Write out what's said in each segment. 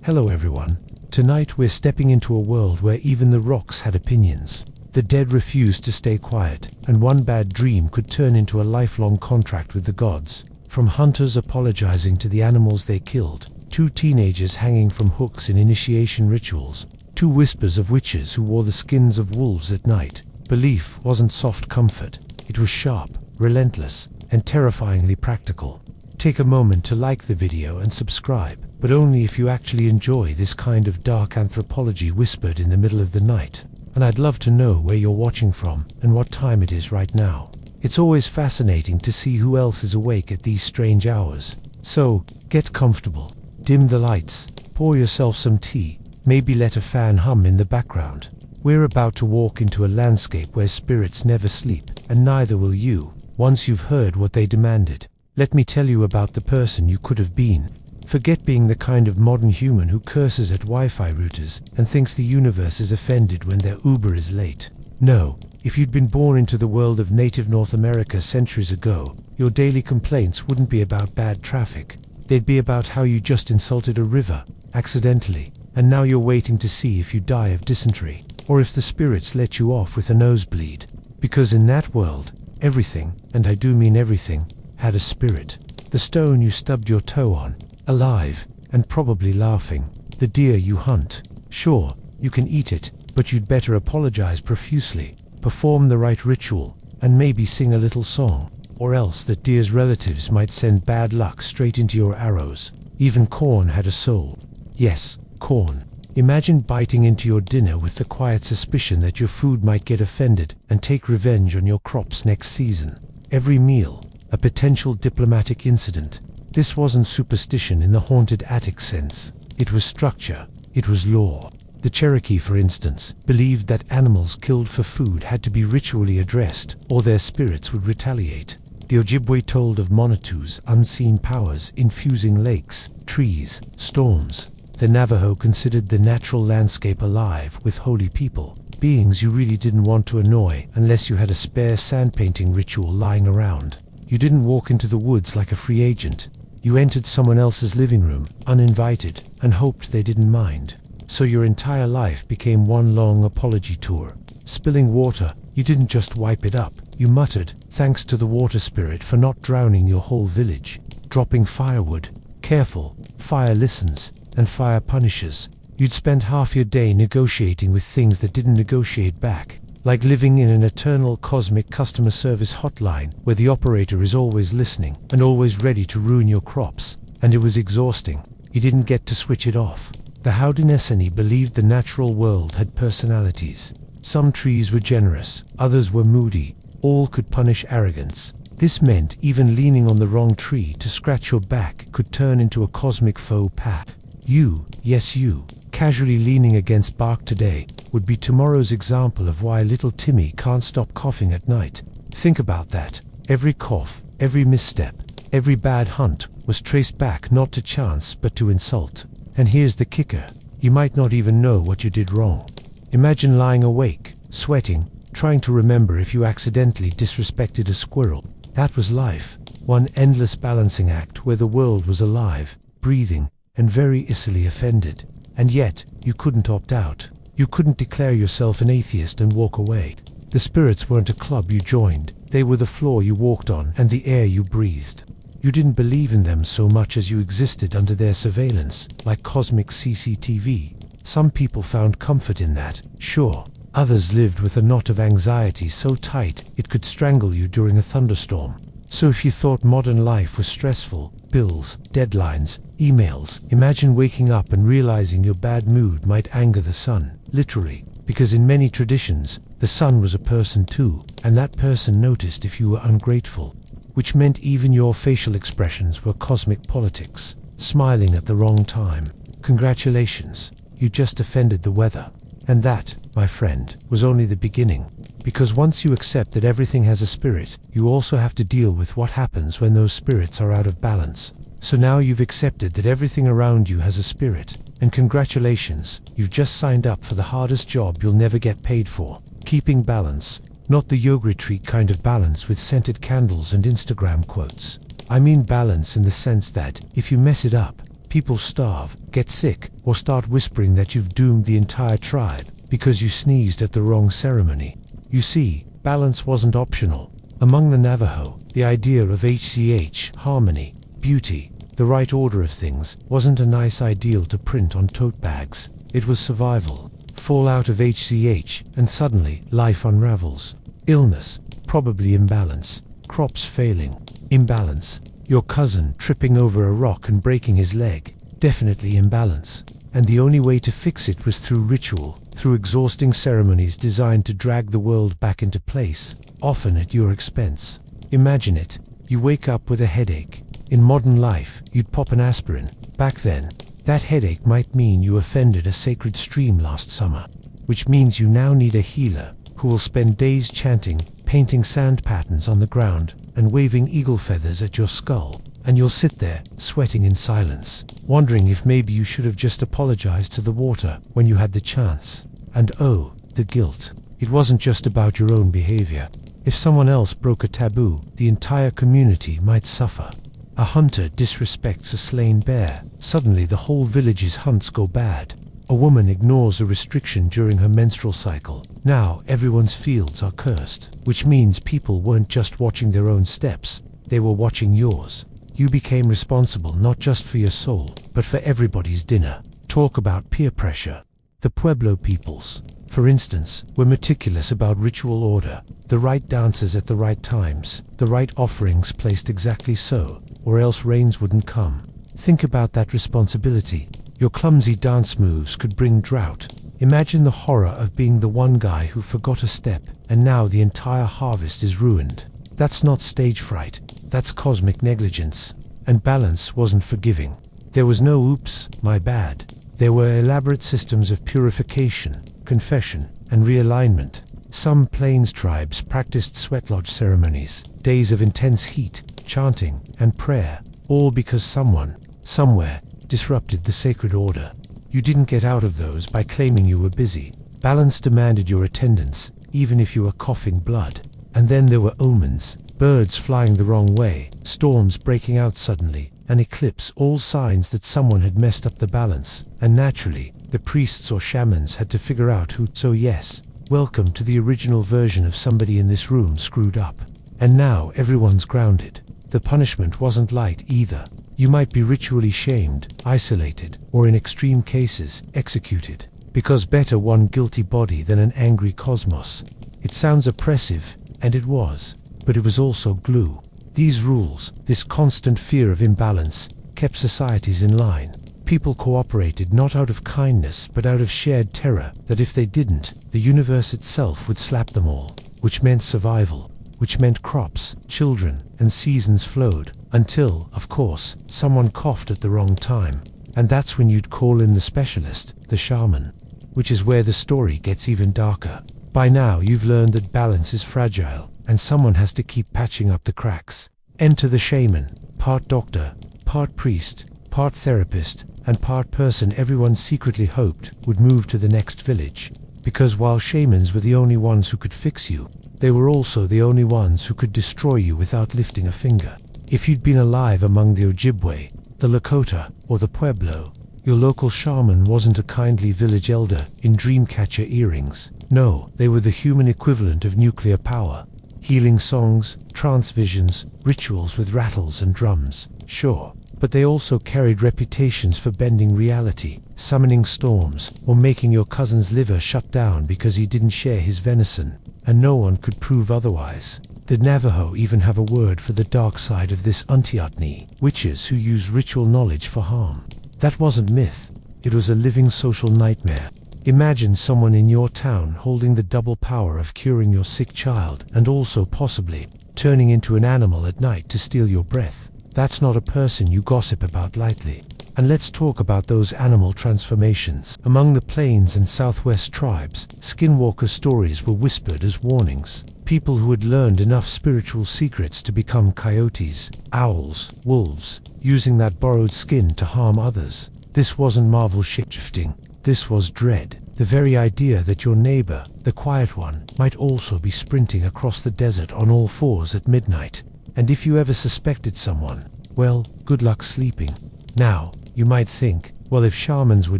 Hello everyone. Tonight we're stepping into a world where even the rocks had opinions. The dead refused to stay quiet, and one bad dream could turn into a lifelong contract with the gods. From hunters apologizing to the animals they killed, to teenagers hanging from hooks in initiation rituals, to whispers of witches who wore the skins of wolves at night. Belief wasn't soft comfort. It was sharp, relentless, and terrifyingly practical. Take a moment to like the video and subscribe, but only if you actually enjoy this kind of dark anthropology whispered in the middle of the night. And I'd love to know where you're watching from and what time it is right now. It's always fascinating to see who else is awake at these strange hours. So, get comfortable, dim the lights, pour yourself some tea, maybe let a fan hum in the background. We're about to walk into a landscape where spirits never sleep, and neither will you, once you've heard what they demanded. Let me tell you about the person you could have been. Forget being the kind of modern human who curses at Wi-Fi routers and thinks the universe is offended when their Uber is late. No, if you'd been born into the world of native North America centuries ago, your daily complaints wouldn't be about bad traffic. They'd be about how you just insulted a river, accidentally, and now you're waiting to see if you die of dysentery, or if the spirits let you off with a nosebleed. Because in that world, everything, and I do mean everything, had a spirit. The stone you stubbed your toe on, alive, and probably laughing. The deer you hunt. Sure, you can eat it, but you'd better apologize profusely, perform the right ritual, and maybe sing a little song, or else that deer's relatives might send bad luck straight into your arrows. Even corn had a soul. Yes, corn. Imagine biting into your dinner with the quiet suspicion that your food might get offended and take revenge on your crops next season. Every meal, a potential diplomatic incident. This wasn't superstition in the haunted attic sense. It was structure. It was law. The Cherokee, for instance, believed that animals killed for food had to be ritually addressed, or their spirits would retaliate. The Ojibwe told of Monitu's unseen powers infusing lakes, trees, storms. The Navajo considered the natural landscape alive with holy people, beings you really didn't want to annoy unless you had a spare sand painting ritual lying around. You didn't walk into the woods like a free agent. You entered someone else's living room, uninvited, and hoped they didn't mind. So your entire life became one long apology tour. Spilling water, you didn't just wipe it up. You muttered, thanks to the water spirit for not drowning your whole village. Dropping firewood, careful, fire listens, and fire punishes. You'd spend half your day negotiating with things that didn't negotiate back. Like living in an eternal cosmic customer service hotline where the operator is always listening and always ready to ruin your crops. And it was exhausting. You didn't get to switch it off. The Haudenosaunee believed the natural world had personalities. Some trees were generous, others were moody. All could punish arrogance. This meant even leaning on the wrong tree to scratch your back could turn into a cosmic faux pas. You, yes you, casually leaning against bark today, would be tomorrow's example of why little Timmy can't stop coughing at night. Think about that. Every cough, every misstep, every bad hunt was traced back not to chance but to insult. And here's the kicker. You might not even know what you did wrong. Imagine lying awake, sweating, trying to remember if you accidentally disrespected a squirrel. That was life. One endless balancing act where the world was alive, breathing, and very easily offended. And yet, you couldn't opt out. You couldn't declare yourself an atheist and walk away. The spirits weren't a club you joined. They were the floor you walked on and the air you breathed. You didn't believe in them so much as you existed under their surveillance, like cosmic CCTV. Some people found comfort in that, sure. Others lived with a knot of anxiety so tight it could strangle you during a thunderstorm. So if you thought modern life was stressful, bills, deadlines, emails, imagine waking up and realizing your bad mood might anger the sun, literally, because in many traditions, the sun was a person too, and that person noticed if you were ungrateful, which meant even your facial expressions were cosmic politics. Smiling at the wrong time. Congratulations, you just offended the weather. And that, my friend, was only the beginning. Because once you accept that everything has a spirit, you also have to deal with what happens when those spirits are out of balance. So now you've accepted that everything around you has a spirit. And congratulations, you've just signed up for the hardest job you'll never get paid for. Keeping balance. Not the yoga retreat kind of balance with scented candles and Instagram quotes. I mean balance in the sense that, if you mess it up, People starve, get sick, or start whispering that you've doomed the entire tribe because you sneezed at the wrong ceremony. You see, balance wasn't optional. Among the Navajo, the idea of HCH, harmony, beauty, the right order of things, wasn't a nice ideal to print on tote bags. It was survival. Fall out of HCH, and suddenly, life unravels. Illness, probably imbalance. Crops failing, imbalance. Your cousin tripping over a rock and breaking his leg, definitely imbalance. And the only way to fix it was through ritual, through exhausting ceremonies designed to drag the world back into place, often at your expense. Imagine it, you wake up with a headache. In modern life, you'd pop an aspirin. Back then, that headache might mean you offended a sacred stream last summer, which means you now need a healer who will spend days chanting, painting sand patterns on the ground, and waving eagle feathers at your skull. And you'll sit there, sweating in silence, wondering if maybe you should have just apologized to the water when you had the chance. And oh, the guilt. It wasn't just about your own behavior. If someone else broke a taboo, the entire community might suffer. A hunter disrespects a slain bear. Suddenly the whole village's hunts go bad. A woman ignores a restriction during her menstrual cycle. Now everyone's fields are cursed, which means people weren't just watching their own steps, they were watching yours. You became responsible not just for your soul, but for everybody's dinner. Talk about peer pressure. The Pueblo peoples, for instance, were meticulous about ritual order. The right dances at the right times, the right offerings placed exactly so, or else rains wouldn't come. Think about that responsibility. Your clumsy dance moves could bring drought. Imagine the horror of being the one guy who forgot a step, and now the entire harvest is ruined. That's not stage fright, that's cosmic negligence. And balance wasn't forgiving. There was no oops, my bad. There were elaborate systems of purification, confession, and realignment. Some plains tribes practiced sweat lodge ceremonies, days of intense heat, chanting, and prayer, all because someone, somewhere, disrupted the sacred order. You didn't get out of those by claiming you were busy. Balance demanded your attendance, even if you were coughing blood. And then there were omens, birds flying the wrong way, storms breaking out suddenly, an eclipse, all signs that someone had messed up the balance. And naturally, the priests or shamans had to figure out who. So yes, welcome to the original version of somebody in this room screwed up. And now everyone's grounded. The punishment wasn't light either. You might be ritually shamed, isolated, or in extreme cases, executed. Because better one guilty body than an angry cosmos. It sounds oppressive, and it was. But it was also glue. These rules, this constant fear of imbalance, kept societies in line. People cooperated not out of kindness but out of shared terror that if they didn't, the universe itself would slap them all. Which meant survival. Which meant crops, children, and seasons flowed. Until, of course, someone coughed at the wrong time. And that's when you'd call in the specialist, the shaman. Which is where the story gets even darker. By now you've learned that balance is fragile, and someone has to keep patching up the cracks. Enter the shaman, part doctor, part priest, part therapist, and part person everyone secretly hoped would move to the next village. Because while shamans were the only ones who could fix you, they were also the only ones who could destroy you without lifting a finger. If you'd been alive among the Ojibwe, the Lakota, or the Pueblo, your local shaman wasn't a kindly village elder in dreamcatcher earrings. No, they were the human equivalent of nuclear power. Healing songs, trance visions, rituals with rattles and drums, sure. But they also carried reputations for bending reality, summoning storms, or making your cousin's liver shut down because he didn't share his venison, and no one could prove otherwise. The Navajo even have a word for the dark side of this Untiatni, witches who use ritual knowledge for harm. That wasn't myth, it was a living social nightmare. Imagine someone in your town holding the double power of curing your sick child and also possibly turning into an animal at night to steal your breath. That's not a person you gossip about lightly. And let's talk about those animal transformations. Among the Plains and Southwest tribes, skinwalker stories were whispered as warnings. People who had learned enough spiritual secrets to become coyotes, owls, wolves, using that borrowed skin to harm others. This wasn't Marvel shifting. This was dread. The very idea that your neighbor, the quiet one, might also be sprinting across the desert on all fours at midnight. And if you ever suspected someone, well, good luck sleeping. Now, You might think, well, if shamans were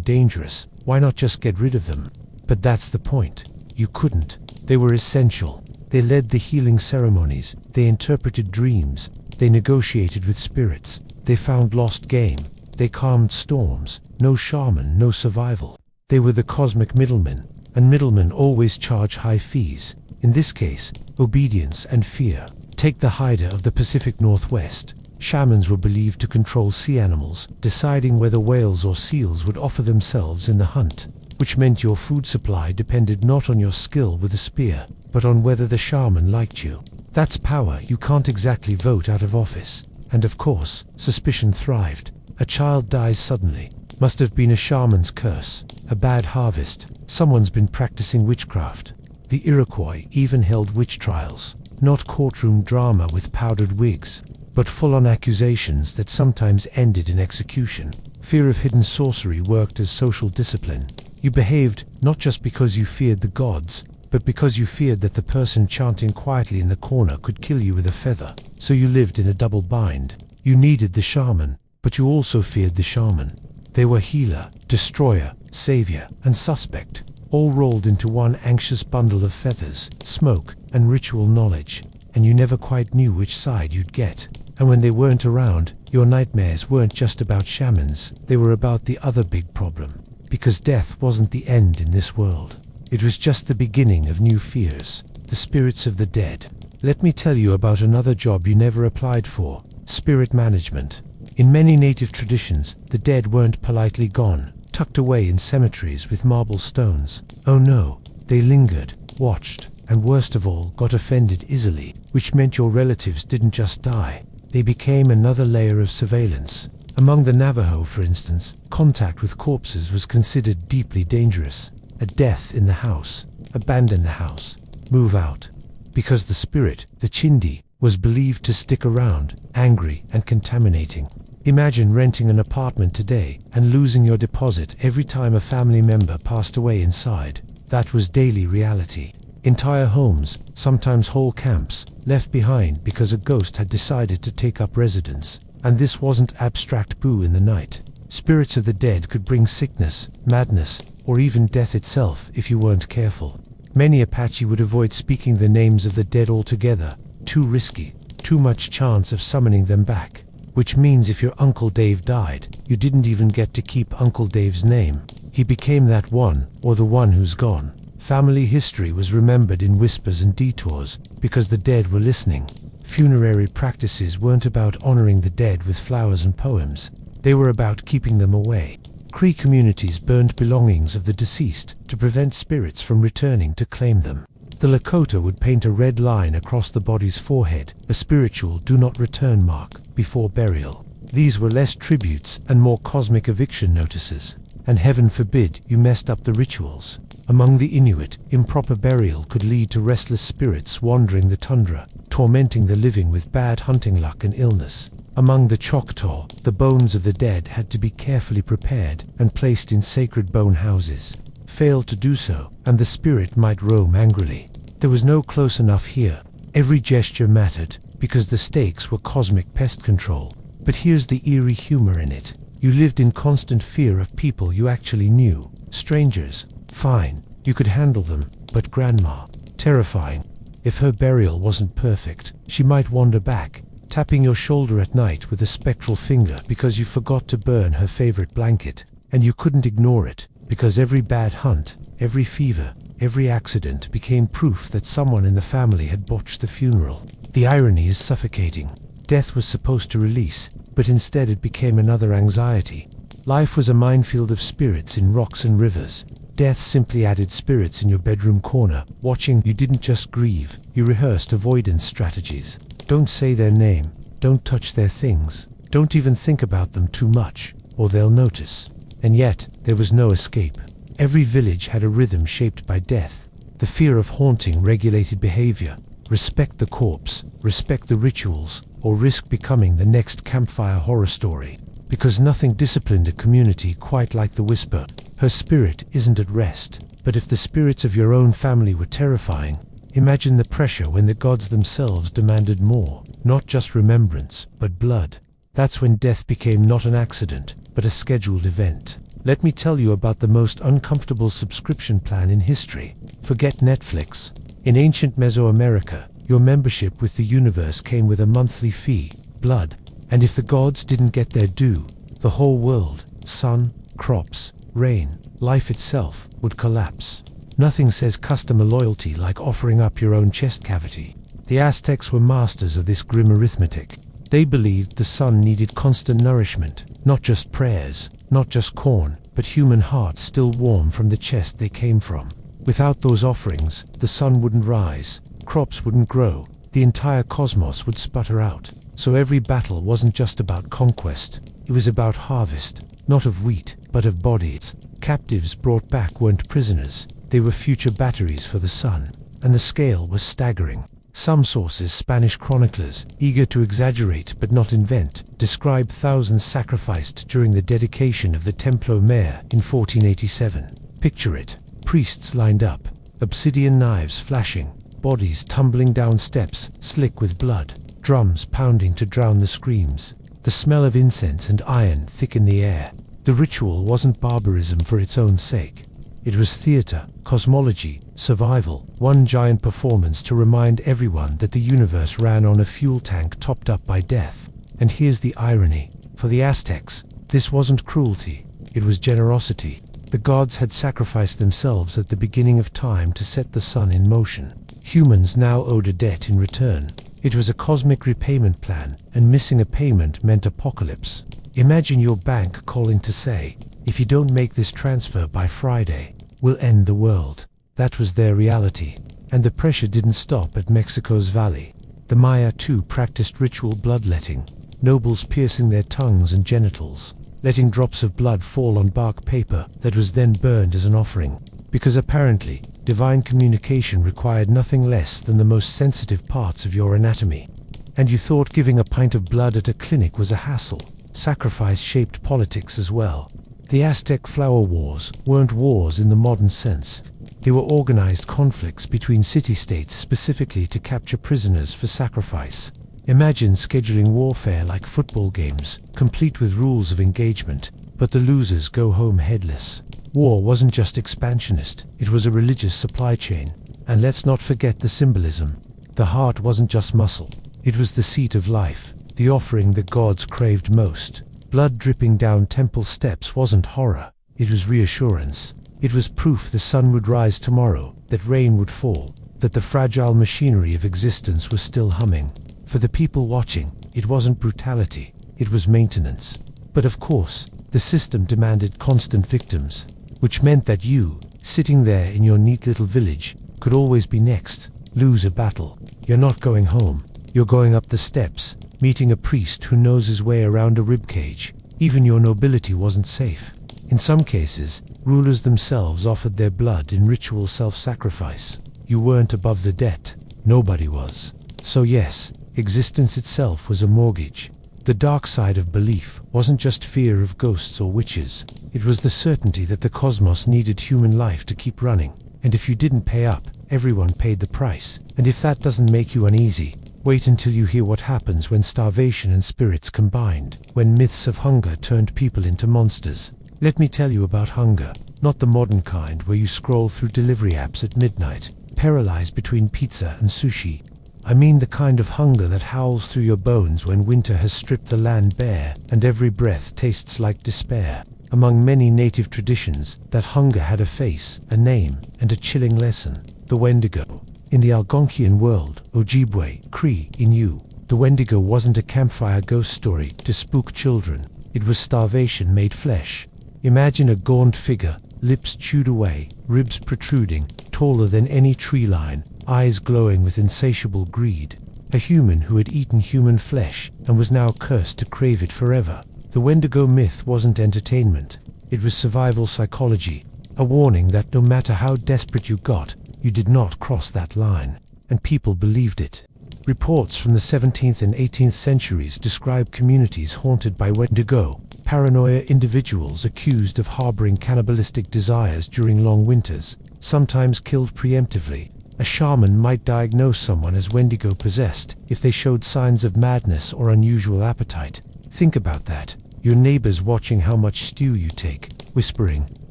dangerous, why not just get rid of them? But that's the point. You couldn't. They were essential. They led the healing ceremonies. They interpreted dreams. They negotiated with spirits. They found lost game. They calmed storms. No shaman, no survival. They were the cosmic middlemen, and middlemen always charge high fees. In this case, obedience and fear. Take the Haida of the Pacific Northwest. Shamans were believed to control sea animals, deciding whether whales or seals would offer themselves in the hunt, which meant your food supply depended not on your skill with a spear, but on whether the shaman liked you. That's power you can't exactly vote out of office. And of course, suspicion thrived. A child dies suddenly. Must have been a shaman's curse, a bad harvest. Someone's been practicing witchcraft. The Iroquois even held witch trials, not courtroom drama with powdered wigs, but full-on accusations that sometimes ended in execution. Fear of hidden sorcery worked as social discipline. You behaved not just because you feared the gods, but because you feared that the person chanting quietly in the corner could kill you with a feather. So you lived in a double bind. You needed the shaman, but you also feared the shaman. They were healer, destroyer, savior, and suspect, all rolled into one anxious bundle of feathers, smoke, and ritual knowledge, and you never quite knew which side you'd get. And when they weren't around, your nightmares weren't just about shamans, they were about the other big problem. Because death wasn't the end in this world. It was just the beginning of new fears, the spirits of the dead. Let me tell you about another job you never applied for, spirit management. In many native traditions, the dead weren't politely gone, tucked away in cemeteries with marble stones. Oh no, they lingered, watched, and worst of all, got offended easily, which meant your relatives didn't just die. They became another layer of surveillance. Among the Navajo, for instance, contact with corpses was considered deeply dangerous. A death in the house, abandon the house, move out. Because the spirit, the Chindi, was believed to stick around, angry and contaminating. Imagine renting an apartment today and losing your deposit every time a family member passed away inside. That was daily reality. Entire homes, sometimes whole camps, left behind because a ghost had decided to take up residence. And this wasn't abstract boo in the night. Spirits of the dead could bring sickness, madness, or even death itself if you weren't careful. Many Apache would avoid speaking the names of the dead altogether. Too risky, too much chance of summoning them back. Which means if your Uncle Dave died, you didn't even get to keep Uncle Dave's name. He became that one, or the one who's gone. Family history was remembered in whispers and detours, because the dead were listening. Funerary practices weren't about honoring the dead with flowers and poems. They were about keeping them away. Cree communities burned belongings of the deceased to prevent spirits from returning to claim them. The Lakota would paint a red line across the body's forehead, a spiritual do not return mark, before burial. These were less tributes and more cosmic eviction notices. And heaven forbid you messed up the rituals. Among the Inuit, improper burial could lead to restless spirits wandering the tundra, tormenting the living with bad hunting luck and illness. Among the Choctaw, the bones of the dead had to be carefully prepared and placed in sacred bone houses. Fail to do so, and the spirit might roam angrily. There was no close enough here. Every gesture mattered, because the stakes were cosmic pest control. But here's the eerie humor in it. You lived in constant fear of people you actually knew. Strangers, fine, you could handle them, but grandma, terrifying. If her burial wasn't perfect, she might wander back, tapping your shoulder at night with a spectral finger because you forgot to burn her favorite blanket. And you couldn't ignore it, because every bad hunt, every fever, every accident became proof that someone in the family had botched the funeral. The irony is suffocating. Death was supposed to release, but instead it became another anxiety. Life was a minefield of spirits in rocks and rivers. Death simply added spirits in your bedroom corner, watching. You didn't just grieve, you rehearsed avoidance strategies. Don't say their name, don't touch their things, don't even think about them too much, or they'll notice. And yet, there was no escape. Every village had a rhythm shaped by death. The fear of haunting regulated behavior. Respect the corpse, respect the rituals, or risk becoming the next campfire horror story. Because nothing disciplined a community quite like the whisper. Her spirit isn't at rest. But if the spirits of your own family were terrifying, imagine the pressure when the gods themselves demanded more. Not just remembrance, but blood. That's when death became not an accident, but a scheduled event. Let me tell you about the most uncomfortable subscription plan in history. Forget Netflix. In ancient Mesoamerica, your membership with the universe came with a monthly fee, blood. And if the gods didn't get their due, the whole world, sun, crops, rain, life itself, would collapse. Nothing says customer loyalty like offering up your own chest cavity. The Aztecs were masters of this grim arithmetic. They believed the sun needed constant nourishment, not just prayers, not just corn, but human hearts still warm from the chest they came from. Without those offerings, the sun wouldn't rise, crops wouldn't grow, the entire cosmos would sputter out. So every battle wasn't just about conquest, it was about harvest, not of wheat, but of bodies. Captives brought back weren't prisoners, they were future batteries for the sun. And the scale was staggering. Some sources, Spanish chroniclers, eager to exaggerate but not invent, describe thousands sacrificed during the dedication of the Templo Mayor in 1487. Picture it, priests lined up, obsidian knives flashing, bodies tumbling down steps, slick with blood, drums pounding to drown the screams. The smell of incense and iron thick in the air. The ritual wasn't barbarism for its own sake. It was theater, cosmology, survival, one giant performance to remind everyone that the universe ran on a fuel tank topped up by death. And here's the irony. For the Aztecs, this wasn't cruelty, it was generosity. The gods had sacrificed themselves at the beginning of time to set the sun in motion. Humans now owed a debt in return. It was a cosmic repayment plan, and missing a payment meant apocalypse. Imagine your bank calling to say, if you don't make this transfer by Friday, we'll end the world. That was their reality. And the pressure didn't stop at Mexico's valley. The Maya too practiced ritual bloodletting, nobles piercing their tongues and genitals, letting drops of blood fall on bark paper that was then burned as an offering. Because apparently, divine communication required nothing less than the most sensitive parts of your anatomy. And you thought giving a pint of blood at a clinic was a hassle. Sacrifice shaped politics as well. The Aztec flower wars weren't wars in the modern sense. They were organized conflicts between city-states specifically to capture prisoners for sacrifice. Imagine scheduling warfare like football games, complete with rules of engagement, but the losers go home headless. War wasn't just expansionist, it was a religious supply chain. And let's not forget the symbolism. The heart wasn't just muscle, it was the seat of life, the offering the gods craved most. Blood dripping down temple steps wasn't horror, it was reassurance. It was proof the sun would rise tomorrow, that rain would fall, that the fragile machinery of existence was still humming. For the people watching, it wasn't brutality, it was maintenance. But of course, the system demanded constant victims, which meant that you, sitting there in your neat little village, could always be next. Lose a battle, you're not going home, you're going up the steps, meeting a priest who knows his way around a ribcage. Even your nobility wasn't safe. In some cases, rulers themselves offered their blood in ritual self-sacrifice. You weren't above the debt, nobody was. So yes, existence itself was a mortgage. The dark side of belief wasn't just fear of ghosts or witches, it was the certainty that the cosmos needed human life to keep running. And if you didn't pay up, everyone paid the price. And if that doesn't make you uneasy, wait until you hear what happens when starvation and spirits combined, when myths of hunger turned people into monsters. Let me tell you about hunger, not the modern kind where you scroll through delivery apps at midnight, paralyzed between pizza and sushi. I mean the kind of hunger that howls through your bones when winter has stripped the land bare and every breath tastes like despair. Among many native traditions, that hunger had a face, a name, and a chilling lesson. The Wendigo. In the Algonquian world, Ojibwe, Cree, Innu, the Wendigo wasn't a campfire ghost story to spook children. It was starvation made flesh. Imagine a gaunt figure, lips chewed away, ribs protruding, taller than any tree line, eyes glowing with insatiable greed. A human who had eaten human flesh and was now cursed to crave it forever. The Wendigo myth wasn't entertainment, it was survival psychology, a warning that no matter how desperate you got, you did not cross that line. And people believed it. Reports from the 17th and 18th centuries describe communities haunted by Wendigo, paranoia individuals accused of harboring cannibalistic desires during long winters, sometimes killed preemptively. A shaman might diagnose someone as Wendigo possessed if they showed signs of madness or unusual appetite. Think about that. Your neighbors watching how much stew you take, whispering,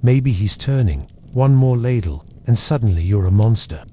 maybe he's turning, one more ladle, and suddenly you're a monster.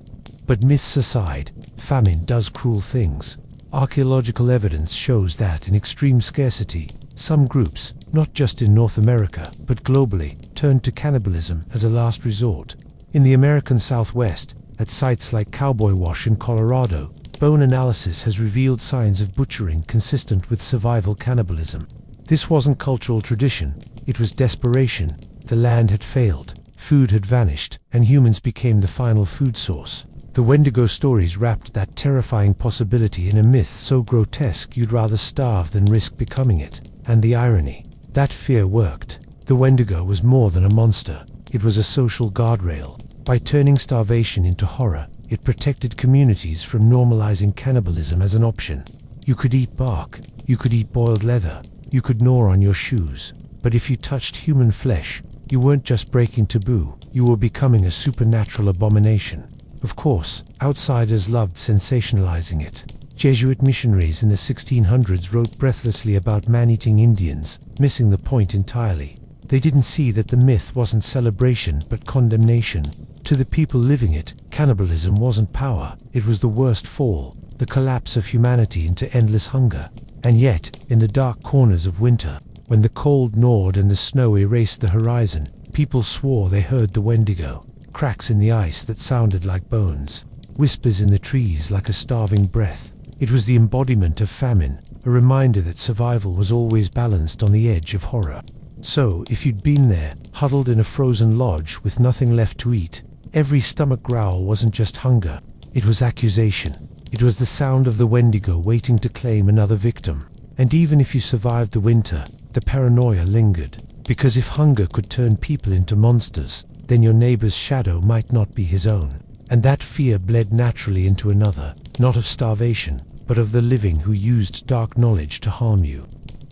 But myths aside, famine does cruel things. Archaeological evidence shows that in extreme scarcity, some groups, not just in North America, but globally, turned to cannibalism as a last resort. In the American Southwest, at sites like Cowboy Wash in Colorado, bone analysis has revealed signs of butchering consistent with survival cannibalism. This wasn't cultural tradition, it was desperation. The land had failed, food had vanished, and humans became the final food source. The Wendigo stories wrapped that terrifying possibility in a myth so grotesque you'd rather starve than risk becoming it. And the irony, that fear worked. The Wendigo was more than a monster, it was a social guardrail. By turning starvation into horror, it protected communities from normalizing cannibalism as an option. You could eat bark, you could eat boiled leather, you could gnaw on your shoes, but if you touched human flesh, you weren't just breaking taboo, you were becoming a supernatural abomination. Of course, outsiders loved sensationalizing it. Jesuit missionaries in the 1600s wrote breathlessly about man-eating Indians, missing the point entirely. They didn't see that the myth wasn't celebration but condemnation. To the people living it, cannibalism wasn't power, it was the worst fall, the collapse of humanity into endless hunger. And yet, in the dark corners of winter, when the cold gnawed and the snow erased the horizon, people swore they heard the Wendigo. Cracks in the ice that sounded like bones, whispers in the trees like a starving breath. It was the embodiment of famine, a reminder that survival was always balanced on the edge of horror. So, if you'd been there, huddled in a frozen lodge with nothing left to eat, every stomach growl wasn't just hunger, it was accusation. It was the sound of the Wendigo waiting to claim another victim. And even if you survived the winter, the paranoia lingered. Because if hunger could turn people into monsters, then your neighbor's shadow might not be his own. And that fear bled naturally into another, not of starvation, but of the living who used dark knowledge to harm you.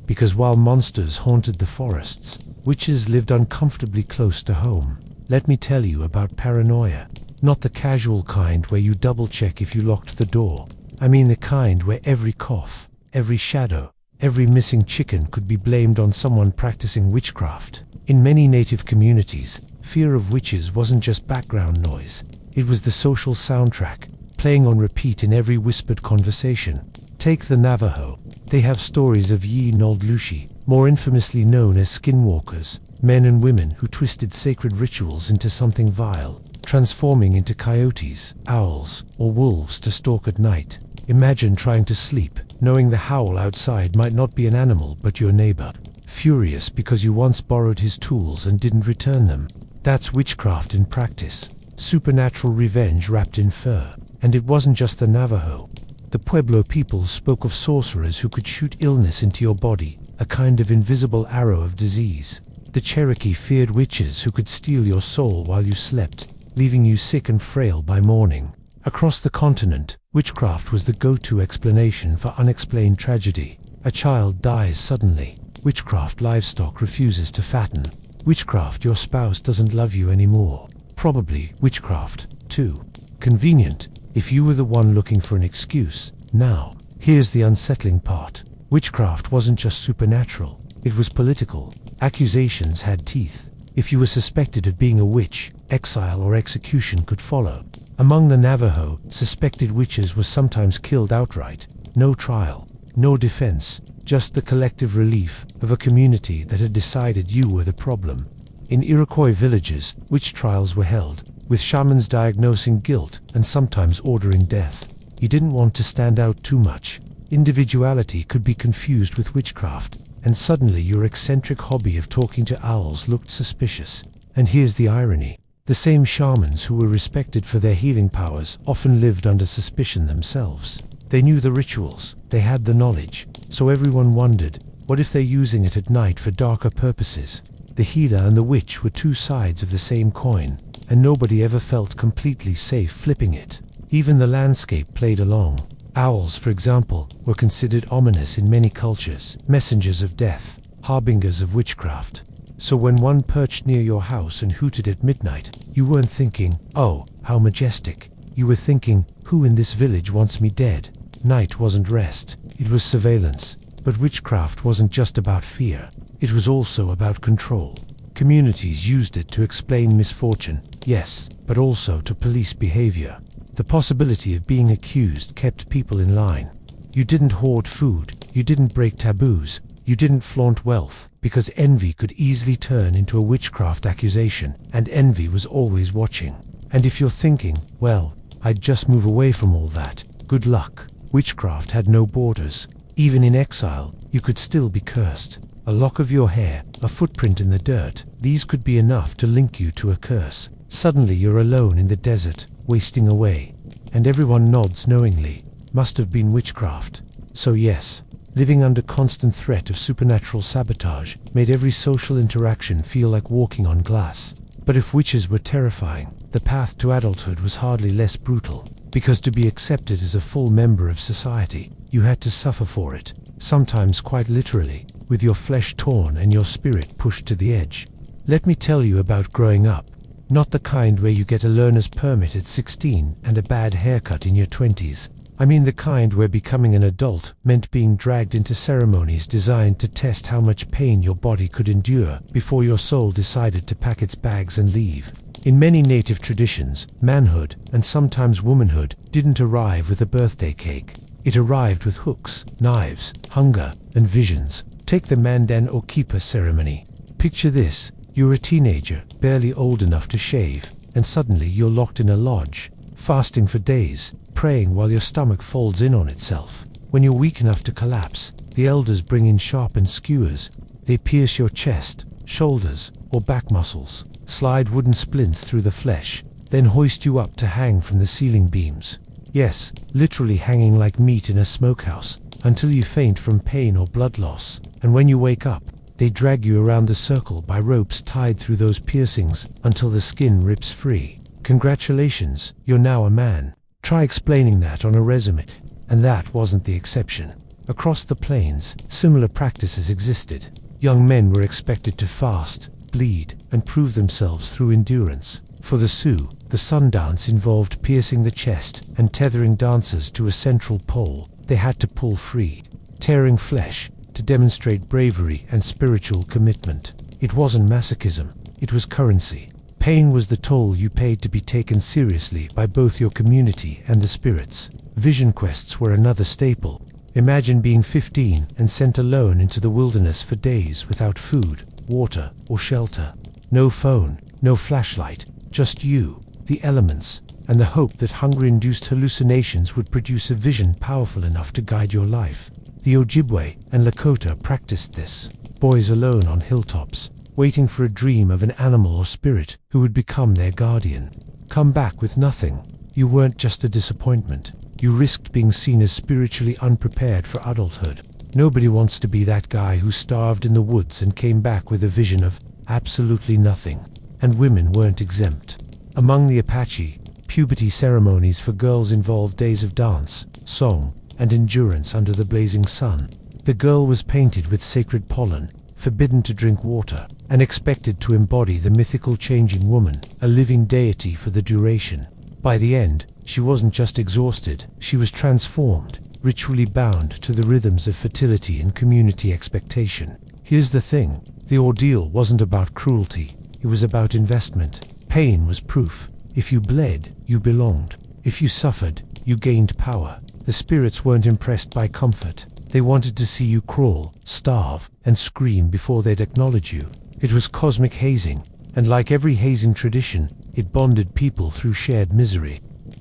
Because while monsters haunted the forests, witches lived uncomfortably close to home. Let me tell you about paranoia. Not the casual kind where you double-check if you locked the door. I mean the kind where every cough, every shadow, every missing chicken could be blamed on someone practicing witchcraft. In many native communities, fear of witches wasn't just background noise. It was the social soundtrack, playing on repeat in every whispered conversation. Take the Navajo. They have stories of Ye-Nold-Lushi, more infamously known as skinwalkers, men and women who twisted sacred rituals into something vile, transforming into coyotes, owls, or wolves to stalk at night. Imagine trying to sleep, knowing the howl outside might not be an animal but your neighbor, furious because you once borrowed his tools and didn't return them. That's witchcraft in practice, supernatural revenge wrapped in fur. And it wasn't just the Navajo. The Pueblo peoples spoke of sorcerers who could shoot illness into your body, a kind of invisible arrow of disease. The Cherokee feared witches who could steal your soul while you slept, leaving you sick and frail by morning. Across the continent, witchcraft was the go-to explanation for unexplained tragedy. A child dies suddenly. Witchcraft livestock refuses to fatten. Witchcraft your spouse doesn't love you anymore. Probably witchcraft, too. Convenient, if you were the one looking for an excuse. Now, here's the unsettling part. Witchcraft wasn't just supernatural, it was political. Accusations had teeth. If you were suspected of being a witch, exile or execution could follow. Among the Navajo, suspected witches were sometimes killed outright. No trial, no defense, just the collective relief of a community that had decided you were the problem. In Iroquois villages, witch trials were held, with shamans diagnosing guilt and sometimes ordering death. You didn't want to stand out too much. Individuality could be confused with witchcraft, and suddenly your eccentric hobby of talking to owls looked suspicious. And here's the irony. The same shamans who were respected for their healing powers often lived under suspicion themselves. They knew the rituals, they had the knowledge, so everyone wondered, what if they're using it at night for darker purposes? The healer and the witch were two sides of the same coin, and nobody ever felt completely safe flipping it. Even the landscape played along. Owls, for example, were considered ominous in many cultures, messengers of death, harbingers of witchcraft. So when one perched near your house and hooted at midnight, you weren't thinking, oh, how majestic. You were thinking, who in this village wants me dead? Night wasn't rest, it was surveillance. But witchcraft wasn't just about fear. it was also about control. Communities used it to explain misfortune, yes, but also to police behavior. The possibility of being accused kept people in line. You didn't hoard food, you didn't break taboos, you didn't flaunt wealth, because envy could easily turn into a witchcraft accusation, and envy was always watching. And if you're thinking, well, I'd just move away from all that, good luck. Witchcraft had no borders. Even in exile, you could still be cursed. A lock of your hair, a footprint in the dirt, these could be enough to link you to a curse. Suddenly you're alone in the desert, wasting away. And everyone nods knowingly. Must have been witchcraft. So yes, living under constant threat of supernatural sabotage made every social interaction feel like walking on glass. But if witches were terrifying, the path to adulthood was hardly less brutal. Because to be accepted as a full member of society, you had to suffer for it, sometimes quite literally, with your flesh torn and your spirit pushed to the edge. Let me tell you about growing up. Not the kind where you get a learner's permit at 16 and a bad haircut in your 20s. I mean the kind where becoming an adult meant being dragged into ceremonies designed to test how much pain your body could endure before your soul decided to pack its bags and leave. In many native traditions, manhood, and sometimes womanhood, didn't arrive with a birthday cake. It arrived with hooks, knives, hunger, and visions. Take the Mandan or Keeper ceremony. Picture this, you're a teenager, barely old enough to shave, and suddenly you're locked in a lodge, fasting for days, praying while your stomach folds in on itself. When you're weak enough to collapse, the elders bring in sharpened skewers. They pierce your chest, shoulders, or back muscles, slide wooden splints through the flesh, then hoist you up to hang from the ceiling beams. Yes, literally hanging like meat in a smokehouse, until you faint from pain or blood loss. And when you wake up, they drag you around the circle by ropes tied through those piercings until the skin rips free. Congratulations, you're now a man. Try explaining that on a resume. And that wasn't the exception. Across the plains, similar practices existed. Young men were expected to fast, bleed, and prove themselves through endurance. For the Sioux, the sun dance involved piercing the chest and tethering dancers to a central pole they had to pull free, tearing flesh to demonstrate bravery and spiritual commitment. It wasn't masochism, it was currency. Pain was the toll you paid to be taken seriously by both your community and the spirits. Vision quests were another staple. Imagine being 15 and sent alone into the wilderness for days without food, water, or shelter. No phone, no flashlight, just you, the elements, and the hope that hunger-induced hallucinations would produce a vision powerful enough to guide your life. The Ojibwe and Lakota practiced this, boys alone on hilltops, waiting for a dream of an animal or spirit who would become their guardian. Come back with nothing. You weren't just a disappointment. You risked being seen as spiritually unprepared for adulthood. Nobody wants to be that guy who starved in the woods and came back with a vision of absolutely nothing. And women weren't exempt. Among the Apache, puberty ceremonies for girls involved days of dance, song, and endurance under the blazing sun. The girl was painted with sacred pollen, forbidden to drink water, and expected to embody the mythical changing woman, a living deity for the duration. By the end, she wasn't just exhausted, she was transformed, ritually bound to the rhythms of fertility and community expectation. Here's the thing, the ordeal wasn't about cruelty, it was about investment. Pain was proof. If you bled, you belonged. If you suffered, you gained power. The spirits weren't impressed by comfort. They wanted to see you crawl, starve, and scream before they'd acknowledge you. It was cosmic hazing, and like every hazing tradition, it bonded people through shared misery.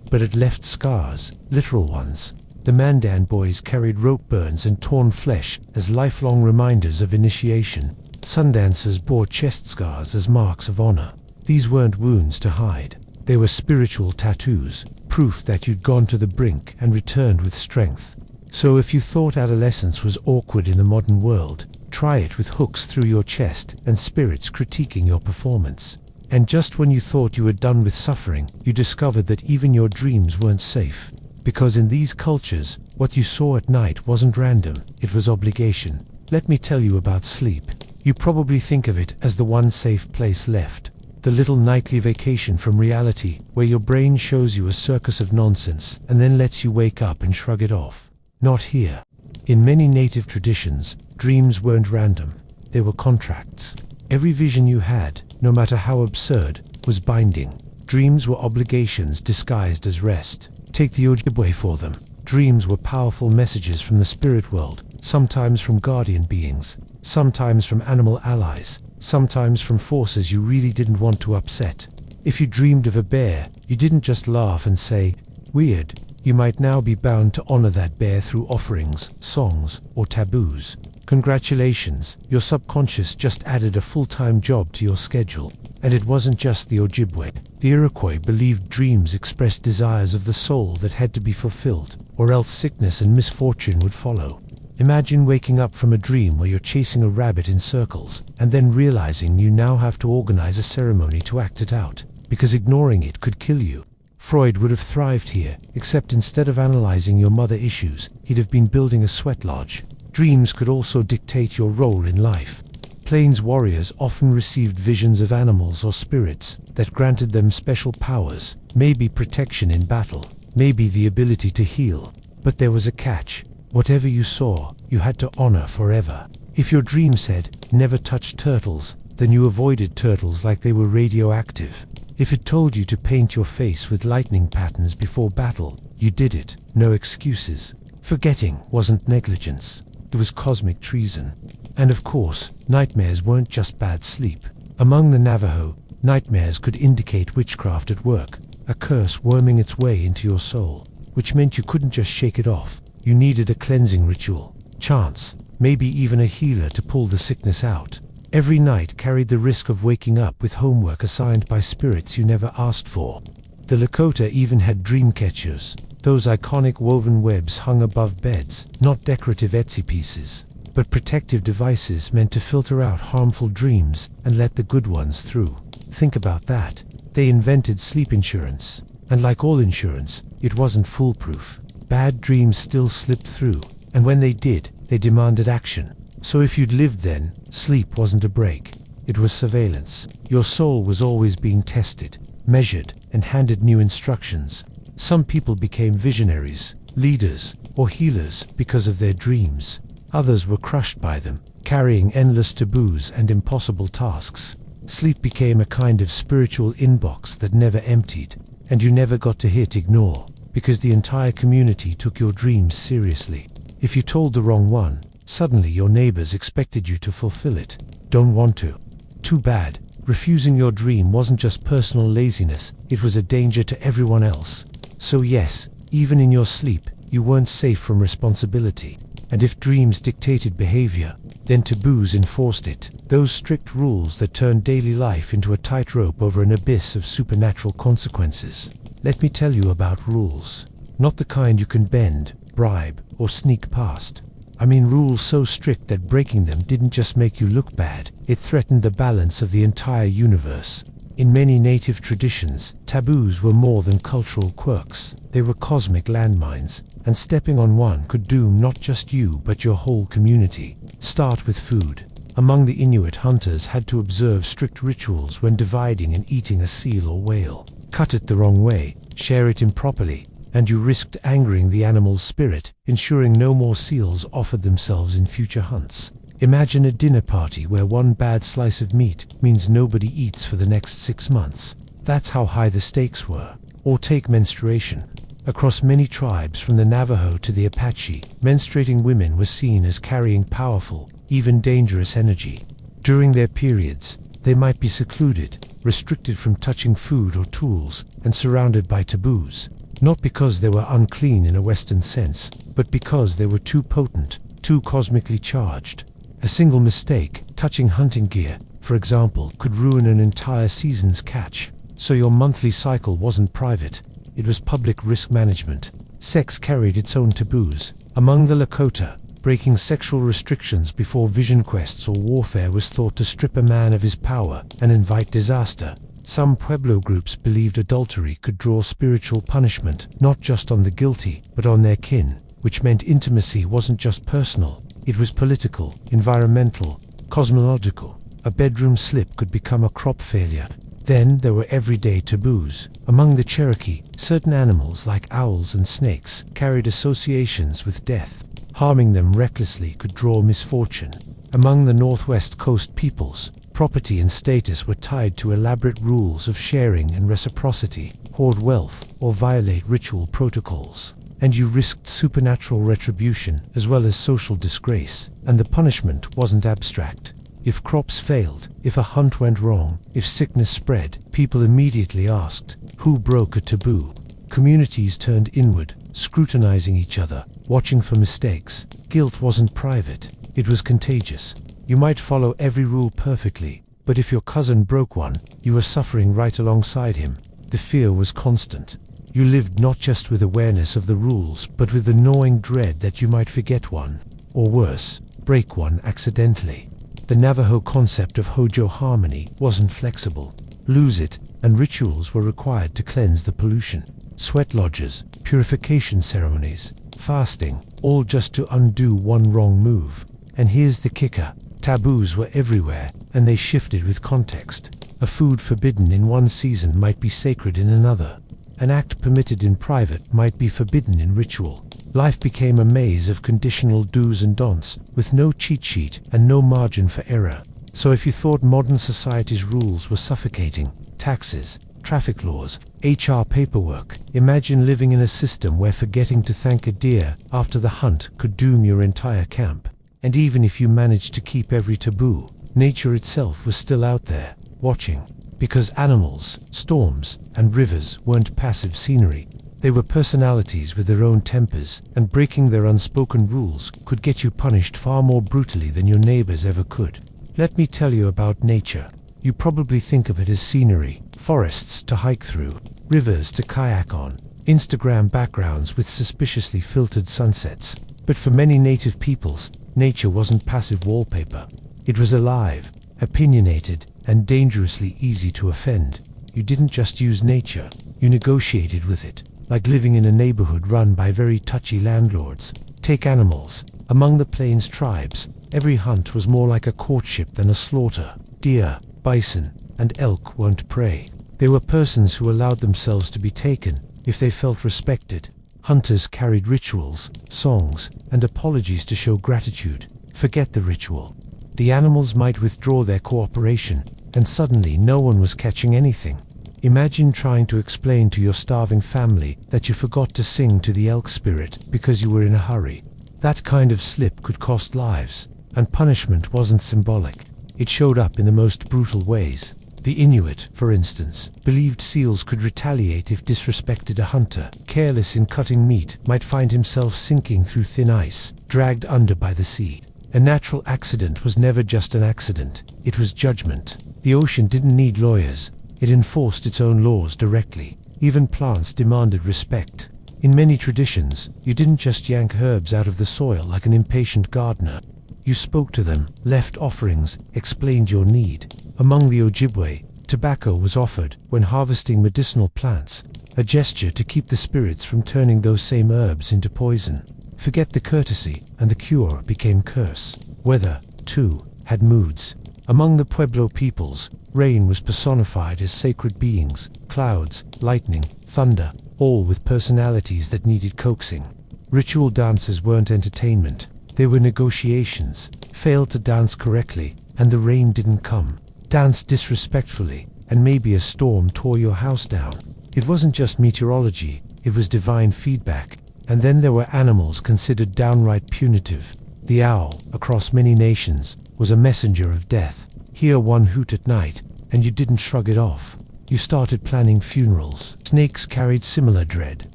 But it left scars, literal ones. The Mandan boys carried rope burns and torn flesh as lifelong reminders of initiation. Sundancers bore chest scars as marks of honor. These weren't wounds to hide. They were spiritual tattoos, proof that you'd gone to the brink and returned with strength. So if you thought adolescence was awkward in the modern world, try it with hooks through your chest and spirits critiquing your performance. And just when you thought you were done with suffering, you discovered that even your dreams weren't safe. Because in these cultures, what you saw at night wasn't random, it was obligation. Let me tell you about sleep. You probably think of it as the one safe place left. The little nightly vacation from reality, where your brain shows you a circus of nonsense and then lets you wake up and shrug it off. Not here. In many native traditions, dreams weren't random. they were contracts. Every vision you had, no matter how absurd, was binding. Dreams were obligations disguised as rest. Take the Ojibwe for them. Dreams were powerful messages from the spirit world, sometimes from guardian beings, sometimes from animal allies, sometimes from forces you really didn't want to upset. If you dreamed of a bear, you didn't just laugh and say, "Weird." You might now be bound to honor that bear through offerings, songs, or taboos. Congratulations, your subconscious just added a full-time job to your schedule. And it wasn't just the Ojibwe. The Iroquois believed dreams expressed desires of the soul that had to be fulfilled, or else sickness and misfortune would follow. Imagine waking up from a dream where you're chasing a rabbit in circles, and then realizing you now have to organize a ceremony to act it out, because ignoring it could kill you. Freud would have thrived here, except instead of analyzing your mother issues, he'd have been building a sweat lodge. Dreams could also dictate your role in life. Plains warriors often received visions of animals or spirits that granted them special powers, maybe protection in battle, maybe the ability to heal. But there was a catch. Whatever you saw, you had to honor forever. If your dream said, "Never touch turtles," then you avoided turtles like they were radioactive. If it told you to paint your face with lightning patterns before battle, you did it. No excuses. Forgetting wasn't negligence. It was cosmic treason. And of course, nightmares weren't just bad sleep. Among the Navajo, nightmares could indicate witchcraft at work, a curse worming its way into your soul, which meant you couldn't just shake it off. You needed a cleansing ritual, chants, maybe even a healer to pull the sickness out. Every night carried the risk of waking up with homework assigned by spirits you never asked for. The Lakota even had dream catchers, those iconic woven webs hung above beds, not decorative Etsy pieces, but protective devices meant to filter out harmful dreams and let the good ones through. Think about that. They invented sleep insurance, and like all insurance, it wasn't foolproof. Bad dreams still slipped through, and when they did, they demanded action. So if you'd lived then, sleep wasn't a break. It was surveillance. Your soul was always being tested, measured, and handed new instructions. Some people became visionaries, leaders, or healers because of their dreams. Others were crushed by them, carrying endless taboos and impossible tasks. Sleep became a kind of spiritual inbox that never emptied, and you never got to hit ignore, because the entire community took your dreams seriously. If you told the wrong one, suddenly your neighbors expected you to fulfill it. Don't want to. Too bad. Refusing your dream wasn't just personal laziness, it was a danger to everyone else. So yes, even in your sleep, you weren't safe from responsibility. And if dreams dictated behavior, then taboos enforced it. Those strict rules that turned daily life into a tightrope over an abyss of supernatural consequences. Let me tell you about rules. Not the kind you can bend, bribe, or sneak past. I mean rules so strict that breaking them didn't just make you look bad, it threatened the balance of the entire universe. In many native traditions, taboos were more than cultural quirks. They were cosmic landmines, and stepping on one could doom not just you but your whole community. Start with food. Among the Inuit, hunters had to observe strict rituals when dividing and eating a seal or whale. Cut it the wrong way, share it improperly, and you risked angering the animal's spirit, ensuring no more seals offered themselves in future hunts. Imagine a dinner party where one bad slice of meat means nobody eats for the next 6 months. That's how high the stakes were. Or take menstruation. Across many tribes from the Navajo to the Apache, menstruating women were seen as carrying powerful, even dangerous energy. During their periods, they might be secluded, restricted from touching food or tools, and surrounded by taboos. Not because they were unclean in a Western sense, but because they were too potent, too cosmically charged. A single mistake, touching hunting gear, for example, could ruin an entire season's catch. So your monthly cycle wasn't private, it was public risk management. Sex carried its own taboos. Among the Lakota, breaking sexual restrictions before vision quests or warfare was thought to strip a man of his power and invite disaster. Some Pueblo groups believed adultery could draw spiritual punishment, not just on the guilty, but on their kin, which meant intimacy wasn't just personal, it was political, environmental, cosmological. A bedroom slip could become a crop failure. Then there were everyday taboos. Among the Cherokee, certain animals like owls and snakes carried associations with death. Harming them recklessly could draw misfortune. Among the Northwest Coast peoples, property and status were tied to elaborate rules of sharing and reciprocity, hoard wealth, or violate ritual protocols. And you risked supernatural retribution as well as social disgrace, and the punishment wasn't abstract. If crops failed, if a hunt went wrong, if sickness spread, people immediately asked, who broke a taboo? Communities turned inward, scrutinizing each other, watching for mistakes. Guilt wasn't private, it was contagious. You might follow every rule perfectly, but if your cousin broke one, you were suffering right alongside him. The fear was constant. You lived not just with awareness of the rules, but with the gnawing dread that you might forget one, or worse, break one accidentally. The Navajo concept of Hojo harmony wasn't flexible. Lose it, and rituals were required to cleanse the pollution. Sweat lodges, purification ceremonies, fasting, all just to undo one wrong move. And here's the kicker. Taboos were everywhere, and they shifted with context. A food forbidden in one season might be sacred in another. An act permitted in private might be forbidden in ritual. Life became a maze of conditional do's and don'ts, with no cheat sheet and no margin for error. So if you thought modern society's rules were suffocating, taxes, traffic laws, HR paperwork, imagine living in a system where forgetting to thank a deer after the hunt could doom your entire camp. And even if you managed to keep every taboo, nature itself was still out there, watching. Because animals, storms, and rivers weren't passive scenery. They were personalities with their own tempers, and breaking their unspoken rules could get you punished far more brutally than your neighbors ever could. Let me tell you about nature. You probably think of it as scenery, forests to hike through, rivers to kayak on, Instagram backgrounds with suspiciously filtered sunsets. But for many native peoples, nature wasn't passive wallpaper. It was alive, opinionated, and dangerously easy to offend. You didn't just use nature, you negotiated with it, like living in a neighborhood run by very touchy landlords. Take animals. Among the plains tribes, every hunt was more like a courtship than a slaughter. Deer, bison, and elk weren't prey. They were persons who allowed themselves to be taken if they felt respected. Hunters carried rituals, songs, and apologies to show gratitude. Forget the ritual. The animals might withdraw their cooperation, and suddenly no one was catching anything. Imagine trying to explain to your starving family that you forgot to sing to the elk spirit because you were in a hurry. That kind of slip could cost lives, and punishment wasn't symbolic. It showed up in the most brutal ways. The Inuit, for instance, believed seals could retaliate if disrespected a hunter. Careless in cutting meat, might find himself sinking through thin ice, dragged under by the sea. A natural accident was never just an accident, it was judgment. The ocean didn't need lawyers, it enforced its own laws directly. Even plants demanded respect. In many traditions, you didn't just yank herbs out of the soil like an impatient gardener. You spoke to them, left offerings, explained your need. Among the Ojibwe, tobacco was offered when harvesting medicinal plants, a gesture to keep the spirits from turning those same herbs into poison. Forget the courtesy, and the cure became curse. Weather, too, had moods. Among the Pueblo peoples, rain was personified as sacred beings, clouds, lightning, thunder, all with personalities that needed coaxing. Ritual dances weren't entertainment, they were negotiations. Failed to dance correctly, and the rain didn't come. Dance disrespectfully, and maybe a storm tore your house down. It wasn't just meteorology, it was divine feedback. And then there were animals considered downright punitive. The owl, across many nations, was a messenger of death. Hear one hoot at night, and you didn't shrug it off. You started planning funerals. Snakes carried similar dread.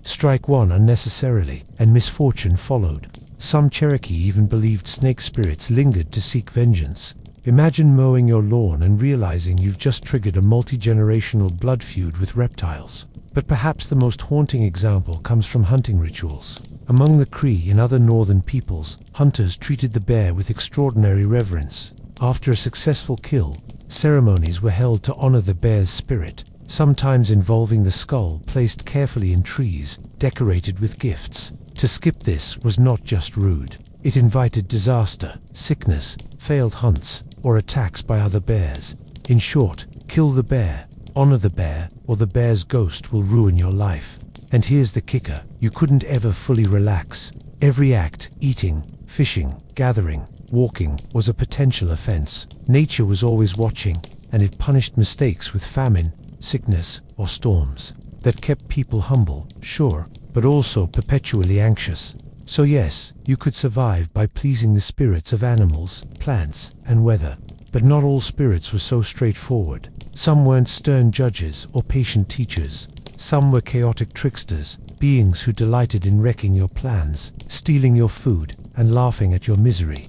Strike one unnecessarily, and misfortune followed. Some Cherokee even believed snake spirits lingered to seek vengeance. Imagine mowing your lawn and realizing you've just triggered a multi-generational blood feud with reptiles. But perhaps the most haunting example comes from hunting rituals. Among the Cree and other northern peoples, hunters treated the bear with extraordinary reverence. After a successful kill, ceremonies were held to honor the bear's spirit, sometimes involving the skull placed carefully in trees, decorated with gifts. To skip this was not just rude. It invited disaster, sickness, failed hunts, or attacks by other bears. In short, kill the bear, honor the bear, or the bear's ghost will ruin your life. And here's the kicker, you couldn't ever fully relax. Every act, eating, fishing, gathering, Walking was a potential offense. Nature was always watching, and it punished mistakes with famine, sickness, or storms. That kept people humble, sure, but also perpetually anxious. So yes, you could survive by pleasing the spirits of animals, plants, and weather. But not all spirits were so straightforward. Some weren't stern judges or patient teachers. Some were chaotic tricksters, beings who delighted in wrecking your plans, stealing your food, and laughing at your misery.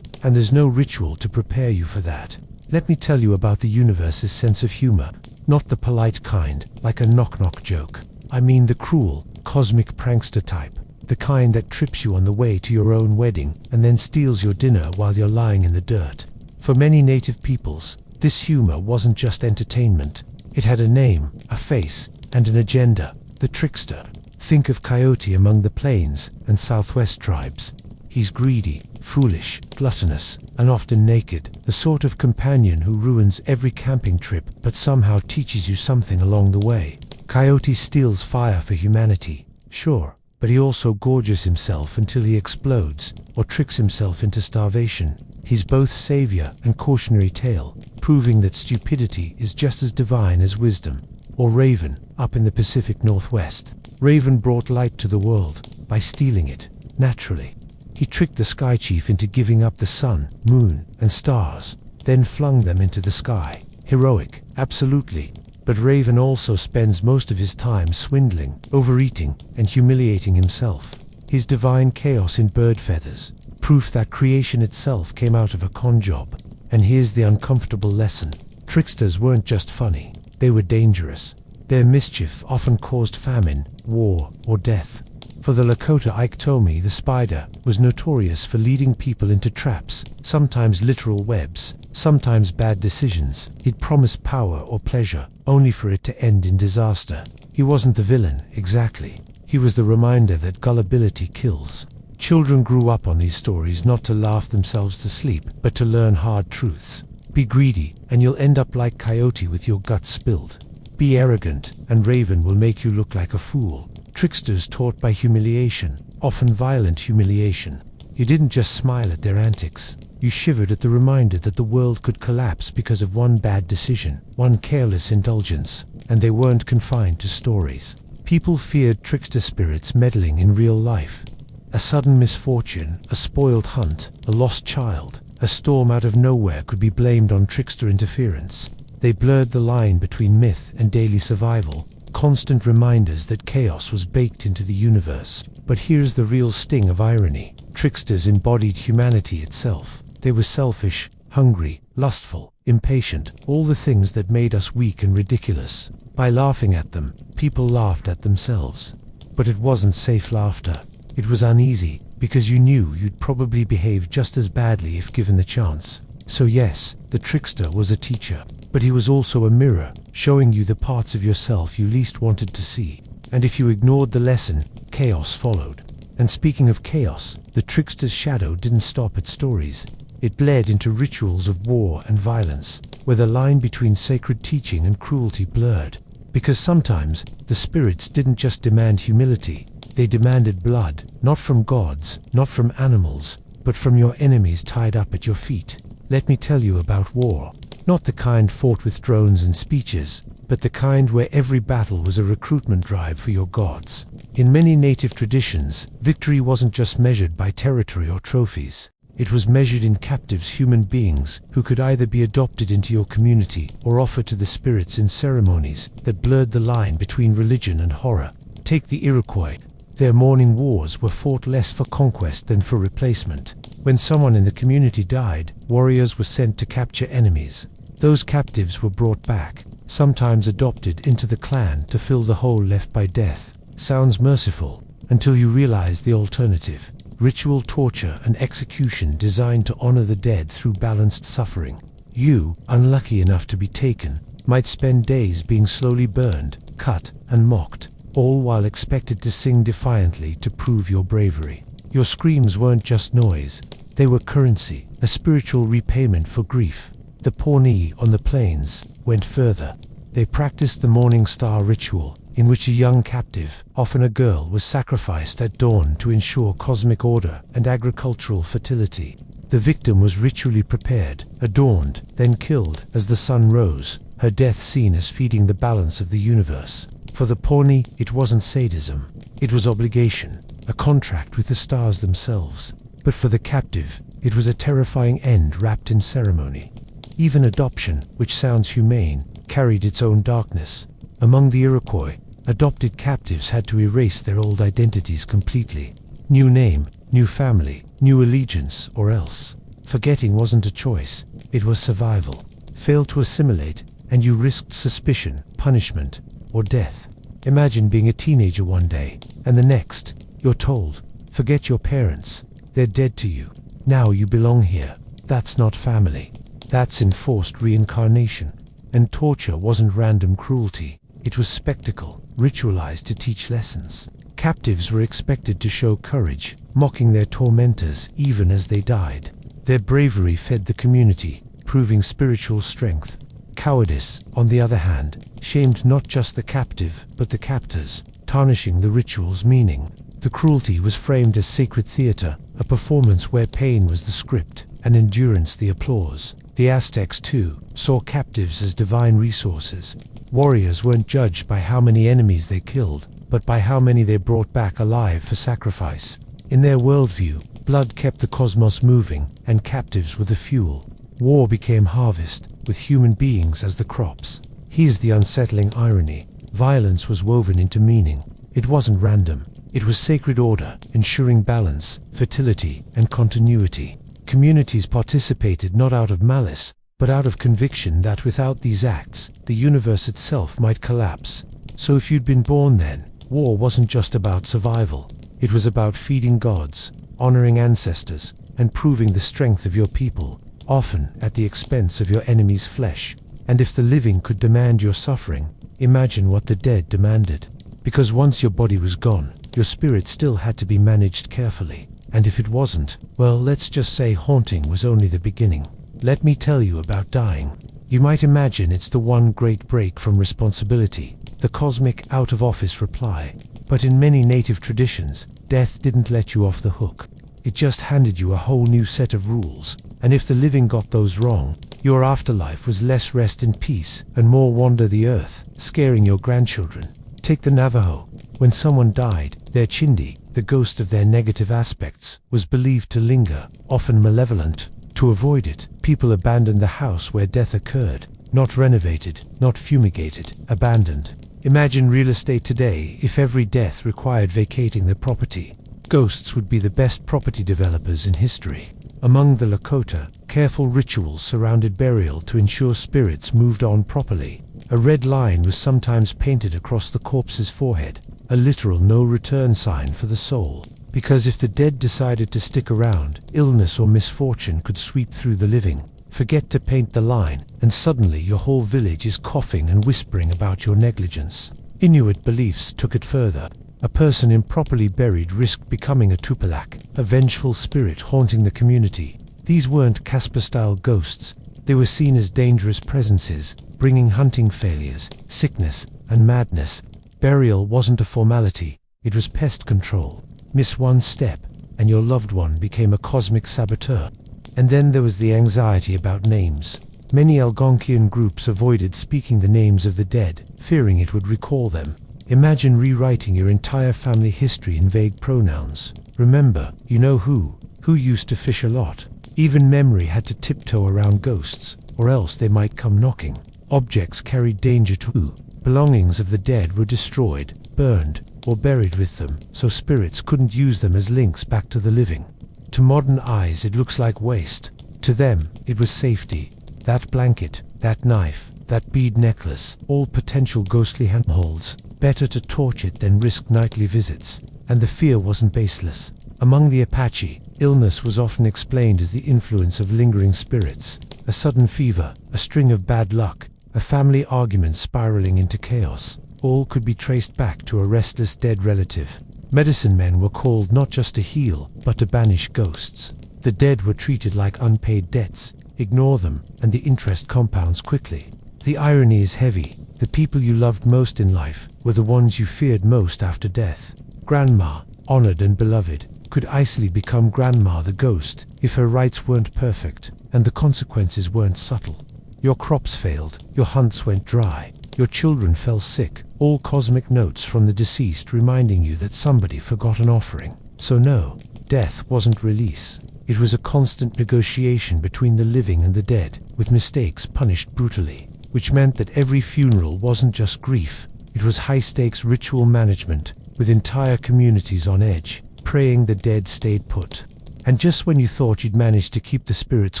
And there's no ritual to prepare you for that. Let me tell you about the universe's sense of humor. Not the polite kind, like a knock-knock joke. I mean the cruel, cosmic prankster type. The kind that trips you on the way to your own wedding and then steals your dinner while you're lying in the dirt. For many native peoples, this humor wasn't just entertainment. It had a name, a face, and an agenda. The trickster. Think of Coyote among the Plains and Southwest tribes. He's greedy, foolish, gluttonous, and often naked. The sort of companion who ruins every camping trip but somehow teaches you something along the way. Coyote steals fire for humanity, sure, but he also gorges himself until he explodes, or tricks himself into starvation. He's both savior and cautionary tale, proving that stupidity is just as divine as wisdom. Or Raven, up in the Pacific Northwest. Raven brought light to the world by stealing it, naturally. He tricked the Sky Chief into giving up the sun, moon, and stars, then flung them into the sky. Heroic, absolutely. But Raven also spends most of his time swindling, overeating, and humiliating himself. His divine chaos in bird feathers, proof that creation itself came out of a con job. And here's the uncomfortable lesson. Tricksters weren't just funny, they were dangerous. Their mischief often caused famine, war, or death. For the Lakota Iktomi, the spider was notorious for leading people into traps, sometimes literal webs, sometimes bad decisions. He'd promise power or pleasure, only for it to end in disaster. He wasn't the villain, exactly. He was the reminder that gullibility kills. Children grew up on these stories not to laugh themselves to sleep, but to learn hard truths. Be greedy, and you'll end up like Coyote with your guts spilled. Be arrogant, and Raven will make you look like a fool. Tricksters taught by humiliation, often violent humiliation. You didn't just smile at their antics. You shivered at the reminder that the world could collapse because of one bad decision, one careless indulgence. And they weren't confined to stories. People feared trickster spirits meddling in real life. A sudden misfortune, a spoiled hunt, a lost child, a storm out of nowhere could be blamed on trickster interference. They blurred the line between myth and daily survival, constant reminders that chaos was baked into the universe. But here's the real sting of irony. Tricksters embodied humanity itself. They were selfish, hungry, lustful, impatient, all the things that made us weak and ridiculous. By laughing at them, people laughed at themselves. But it wasn't safe laughter. It was uneasy, because you knew you'd probably behave just as badly if given the chance. So yes, the trickster was a teacher. But he was also a mirror, showing you the parts of yourself you least wanted to see. And if you ignored the lesson, chaos followed. And speaking of chaos, the trickster's shadow didn't stop at stories. It bled into rituals of war and violence, where the line between sacred teaching and cruelty blurred. Because sometimes, the spirits didn't just demand humility, they demanded blood, not from gods, not from animals, but from your enemies tied up at your feet. Let me tell you about war. Not the kind fought with drones and speeches, but the kind where every battle was a recruitment drive for your gods. In many native traditions, victory wasn't just measured by territory or trophies. It was measured in captives, human beings, who could either be adopted into your community or offered to the spirits in ceremonies that blurred the line between religion and horror. Take the Iroquois. Their morning wars were fought less for conquest than for replacement. When someone in the community died, warriors were sent to capture enemies. Those captives were brought back, sometimes adopted into the clan to fill the hole left by death. Sounds merciful, until you realize the alternative. Ritual torture and execution designed to honor the dead through balanced suffering. You, unlucky enough to be taken, might spend days being slowly burned, cut, and mocked, all while expected to sing defiantly to prove your bravery. Your screams weren't just noise, they were currency, a spiritual repayment for grief. The Pawnee on the plains went further. They practiced the morning star ritual, in which a young captive, often a girl, was sacrificed at dawn to ensure cosmic order and agricultural fertility. The victim was ritually prepared, adorned, then killed as the sun rose, her death seen as feeding the balance of the universe. For the Pawnee, it wasn't sadism. It was obligation, a contract with the stars themselves. But for the captive, it was a terrifying end wrapped in ceremony. Even adoption, which sounds humane, carried its own darkness. Among the Iroquois, adopted captives had to erase their old identities completely. New name, new family, new allegiance, or else. Forgetting wasn't a choice, it was survival. Fail to assimilate, and you risked suspicion, punishment, or death. Imagine being a teenager one day, and the next, you're told, forget your parents, they're dead to you. Now you belong here. That's not family. That's enforced reincarnation. And torture wasn't random cruelty. It was spectacle, ritualized to teach lessons. Captives were expected to show courage, mocking their tormentors even as they died. Their bravery fed the community, proving spiritual strength. Cowardice, on the other hand, shamed not just the captive, but the captors, tarnishing the ritual's meaning. The cruelty was framed as sacred theater, a performance where pain was the script, and endurance the applause. The Aztecs, too, saw captives as divine resources. Warriors weren't judged by how many enemies they killed, but by how many they brought back alive for sacrifice. In their worldview, blood kept the cosmos moving, and captives were the fuel. War became harvest, with human beings as the crops. Here's the unsettling irony. Violence was woven into meaning. It wasn't random. It was sacred order, ensuring balance, fertility, and continuity. Communities participated not out of malice, but out of conviction that without these acts, the universe itself might collapse. So if you'd been born then, war wasn't just about survival. It was about feeding gods, honoring ancestors, and proving the strength of your people, often at the expense of your enemy's flesh. And if the living could demand your suffering, imagine what the dead demanded. Because once your body was gone, your spirit still had to be managed carefully. And if it wasn't, well, let's just say haunting was only the beginning. Let me tell you about dying. You might imagine it's the one great break from responsibility, the cosmic out-of-office reply. But in many native traditions, death didn't let you off the hook. It just handed you a whole new set of rules, and if the living got those wrong, your afterlife was less rest in peace and more wander the earth, scaring your grandchildren. Take the Navajo. When someone died, their chindi, the ghost of their negative aspects, was believed to linger, often malevolent. To avoid it, people abandoned the house where death occurred. Not renovated, not fumigated, abandoned. Imagine real estate today if every death required vacating the property. Ghosts would be the best property developers in history. Among the Lakota, careful rituals surrounded burial to ensure spirits moved on properly. A red line was sometimes painted across the corpse's forehead, a literal no-return sign for the soul. Because if the dead decided to stick around, illness or misfortune could sweep through the living. Forget to paint the line, and suddenly your whole village is coughing and whispering about your negligence. Inuit beliefs took it further. A person improperly buried risked becoming a tupilak, a vengeful spirit haunting the community. These weren't Casper-style ghosts. They were seen as dangerous presences, bringing hunting failures, sickness, and madness. Burial wasn't a formality, it was pest control. Miss one step, and your loved one became a cosmic saboteur. And then there was the anxiety about names. Many Algonquian groups avoided speaking the names of the dead, fearing it would recall them. Imagine rewriting your entire family history in vague pronouns. Remember, you know who used to fish a lot. Even memory had to tiptoe around ghosts, or else they might come knocking. Objects carried danger too. Belongings of the dead were destroyed, burned, or buried with them, so spirits couldn't use them as links back to the living. To modern eyes it looks like waste. To them, it was safety. That blanket, that knife, that bead necklace, all potential ghostly handholds. Better to torch it than risk nightly visits. And the fear wasn't baseless. Among the Apache, illness was often explained as the influence of lingering spirits. A sudden fever, a string of bad luck, a family argument spiraling into chaos. All could be traced back to a restless dead relative. Medicine men were called not just to heal, but to banish ghosts. The dead were treated like unpaid debts. Ignore them, and the interest compounds quickly. The irony is heavy. The people you loved most in life were the ones you feared most after death. Grandma, honored and beloved, could easily become Grandma the Ghost if her rites weren't perfect and the consequences weren't subtle. Your crops failed, your hunts went dry, your children fell sick, all cosmic notes from the deceased reminding you that somebody forgot an offering. So no, death wasn't release. It was a constant negotiation between the living and the dead, with mistakes punished brutally, which meant that every funeral wasn't just grief, it was high-stakes ritual management, with entire communities on edge, praying the dead stayed put. And just when you thought you'd managed to keep the spirits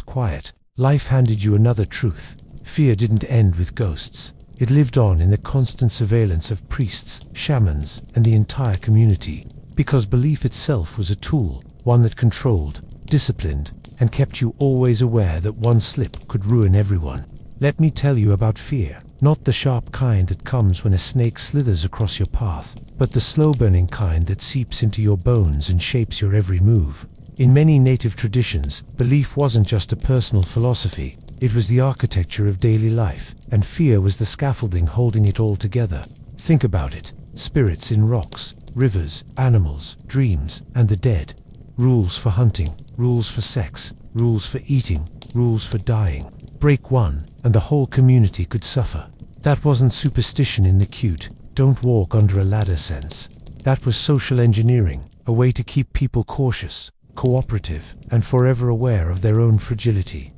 quiet, life handed you another truth. Fear didn't end with ghosts. It lived on in the constant surveillance of priests, shamans, and the entire community, because belief itself was a tool, one that controlled, disciplined, and kept you always aware that one slip could ruin everyone. Let me tell you about fear, not the sharp kind that comes when a snake slithers across your path, but the slow-burning kind that seeps into your bones and shapes your every move. In many native traditions, belief wasn't just a personal philosophy, it was the architecture of daily life, and fear was the scaffolding holding it all together. Think about it: spirits in rocks, rivers, animals, dreams, and the dead. Rules for hunting, rules for sex, rules for eating, rules for dying. Break one, and the whole community could suffer. That wasn't superstition in the cute, don't walk under a ladder sense. That was social engineering, a way to keep people cautious, cooperative, and forever aware of their own fragility.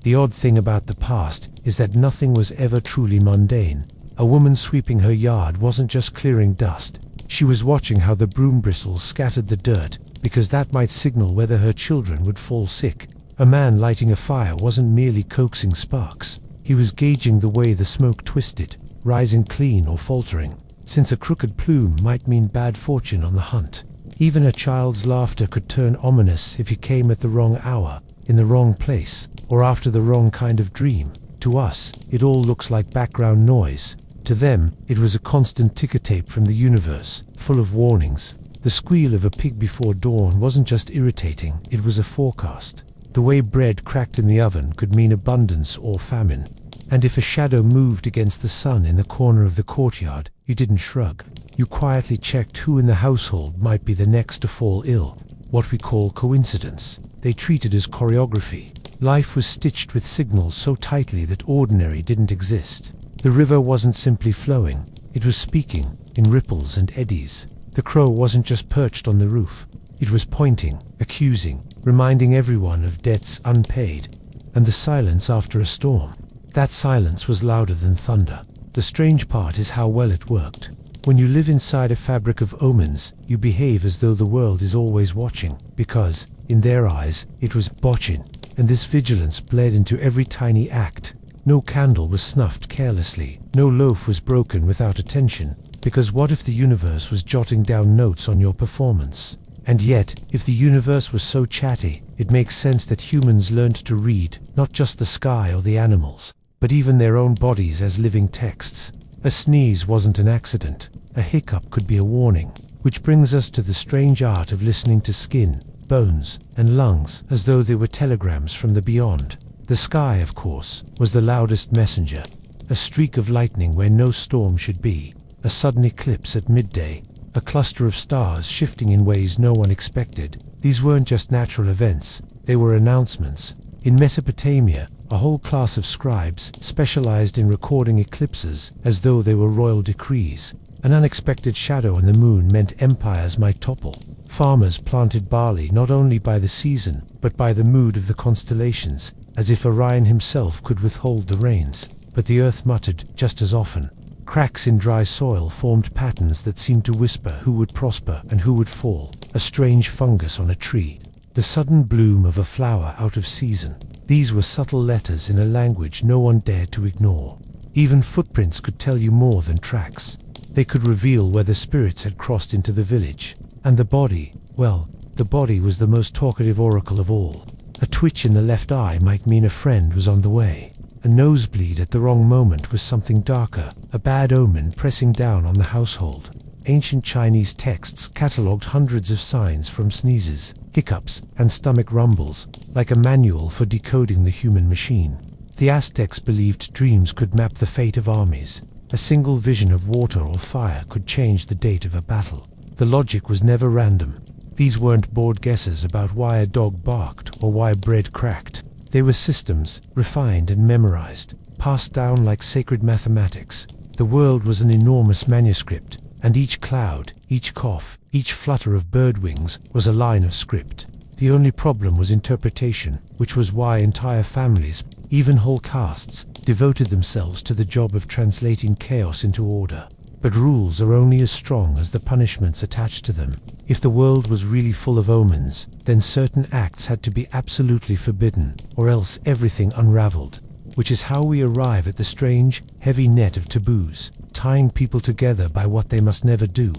The odd thing about the past is that nothing was ever truly mundane. A woman sweeping her yard wasn't just clearing dust. She was watching how the broom bristles scattered the dirt, because that might signal whether her children would fall sick. A man lighting a fire wasn't merely coaxing sparks. He was gauging the way the smoke twisted, rising clean or faltering, since a crooked plume might mean bad fortune on the hunt. Even a child's laughter could turn ominous if he came at the wrong hour, in the wrong place, or after the wrong kind of dream. To us, it all looks like background noise. To them, it was a constant ticker tape from the universe, full of warnings. The squeal of a pig before dawn wasn't just irritating, it was a forecast. The way bread cracked in the oven could mean abundance or famine. And if a shadow moved against the sun in the corner of the courtyard, you didn't shrug. You quietly checked who in the household might be the next to fall ill. What we call coincidence, they treated as choreography. Life was stitched with signals so tightly that ordinary didn't exist. The river wasn't simply flowing, it was speaking, in ripples and eddies. The crow wasn't just perched on the roof. It was pointing, accusing, reminding everyone of debts unpaid. And the silence after a storm. That silence was louder than thunder. The strange part is how well it worked. When you live inside a fabric of omens, you behave as though the world is always watching, because, in their eyes, it was botching, and this vigilance bled into every tiny act. No candle was snuffed carelessly, no loaf was broken without attention, because what if the universe was jotting down notes on your performance? And yet, if the universe was so chatty, it makes sense that humans learned to read, not just the sky or the animals, but even their own bodies as living texts. A sneeze wasn't an accident, a hiccup could be a warning, which brings us to the strange art of listening to skin, bones, and lungs as though they were telegrams from the beyond. The sky, of course, was the loudest messenger. A streak of lightning where no storm should be, a sudden eclipse at midday, a cluster of stars shifting in ways no one expected. These weren't just natural events, they were announcements. In Mesopotamia, a whole class of scribes specialized in recording eclipses as though they were royal decrees. An unexpected shadow on the moon meant empires might topple. Farmers planted barley not only by the season, but by the mood of the constellations, as if Orion himself could withhold the rains. But the earth muttered just as often. Cracks in dry soil formed patterns that seemed to whisper who would prosper and who would fall. A strange fungus on a tree. The sudden bloom of a flower out of season. These were subtle letters in a language no one dared to ignore. Even footprints could tell you more than tracks. They could reveal where the spirits had crossed into the village. And the body, well, the body was the most talkative oracle of all. A twitch in the left eye might mean a friend was on the way. A nosebleed at the wrong moment was something darker, a bad omen pressing down on the household. Ancient Chinese texts catalogued hundreds of signs from sneezes, hiccups, and stomach rumbles, like a manual for decoding the human machine. The Aztecs believed dreams could map the fate of armies. A single vision of water or fire could change the date of a battle. The logic was never random. These weren't bored guesses about why a dog barked or why bread cracked. They were systems, refined and memorized, passed down like sacred mathematics. The world was an enormous manuscript, and each cloud, each cough, each flutter of bird wings was a line of script. The only problem was interpretation, which was why entire families, even whole castes, devoted themselves to the job of translating chaos into order. But rules are only as strong as the punishments attached to them. If the world was really full of omens, then certain acts had to be absolutely forbidden, or else everything unraveled. Which is how we arrive at the strange, heavy net of taboos, tying people together by what they must never do.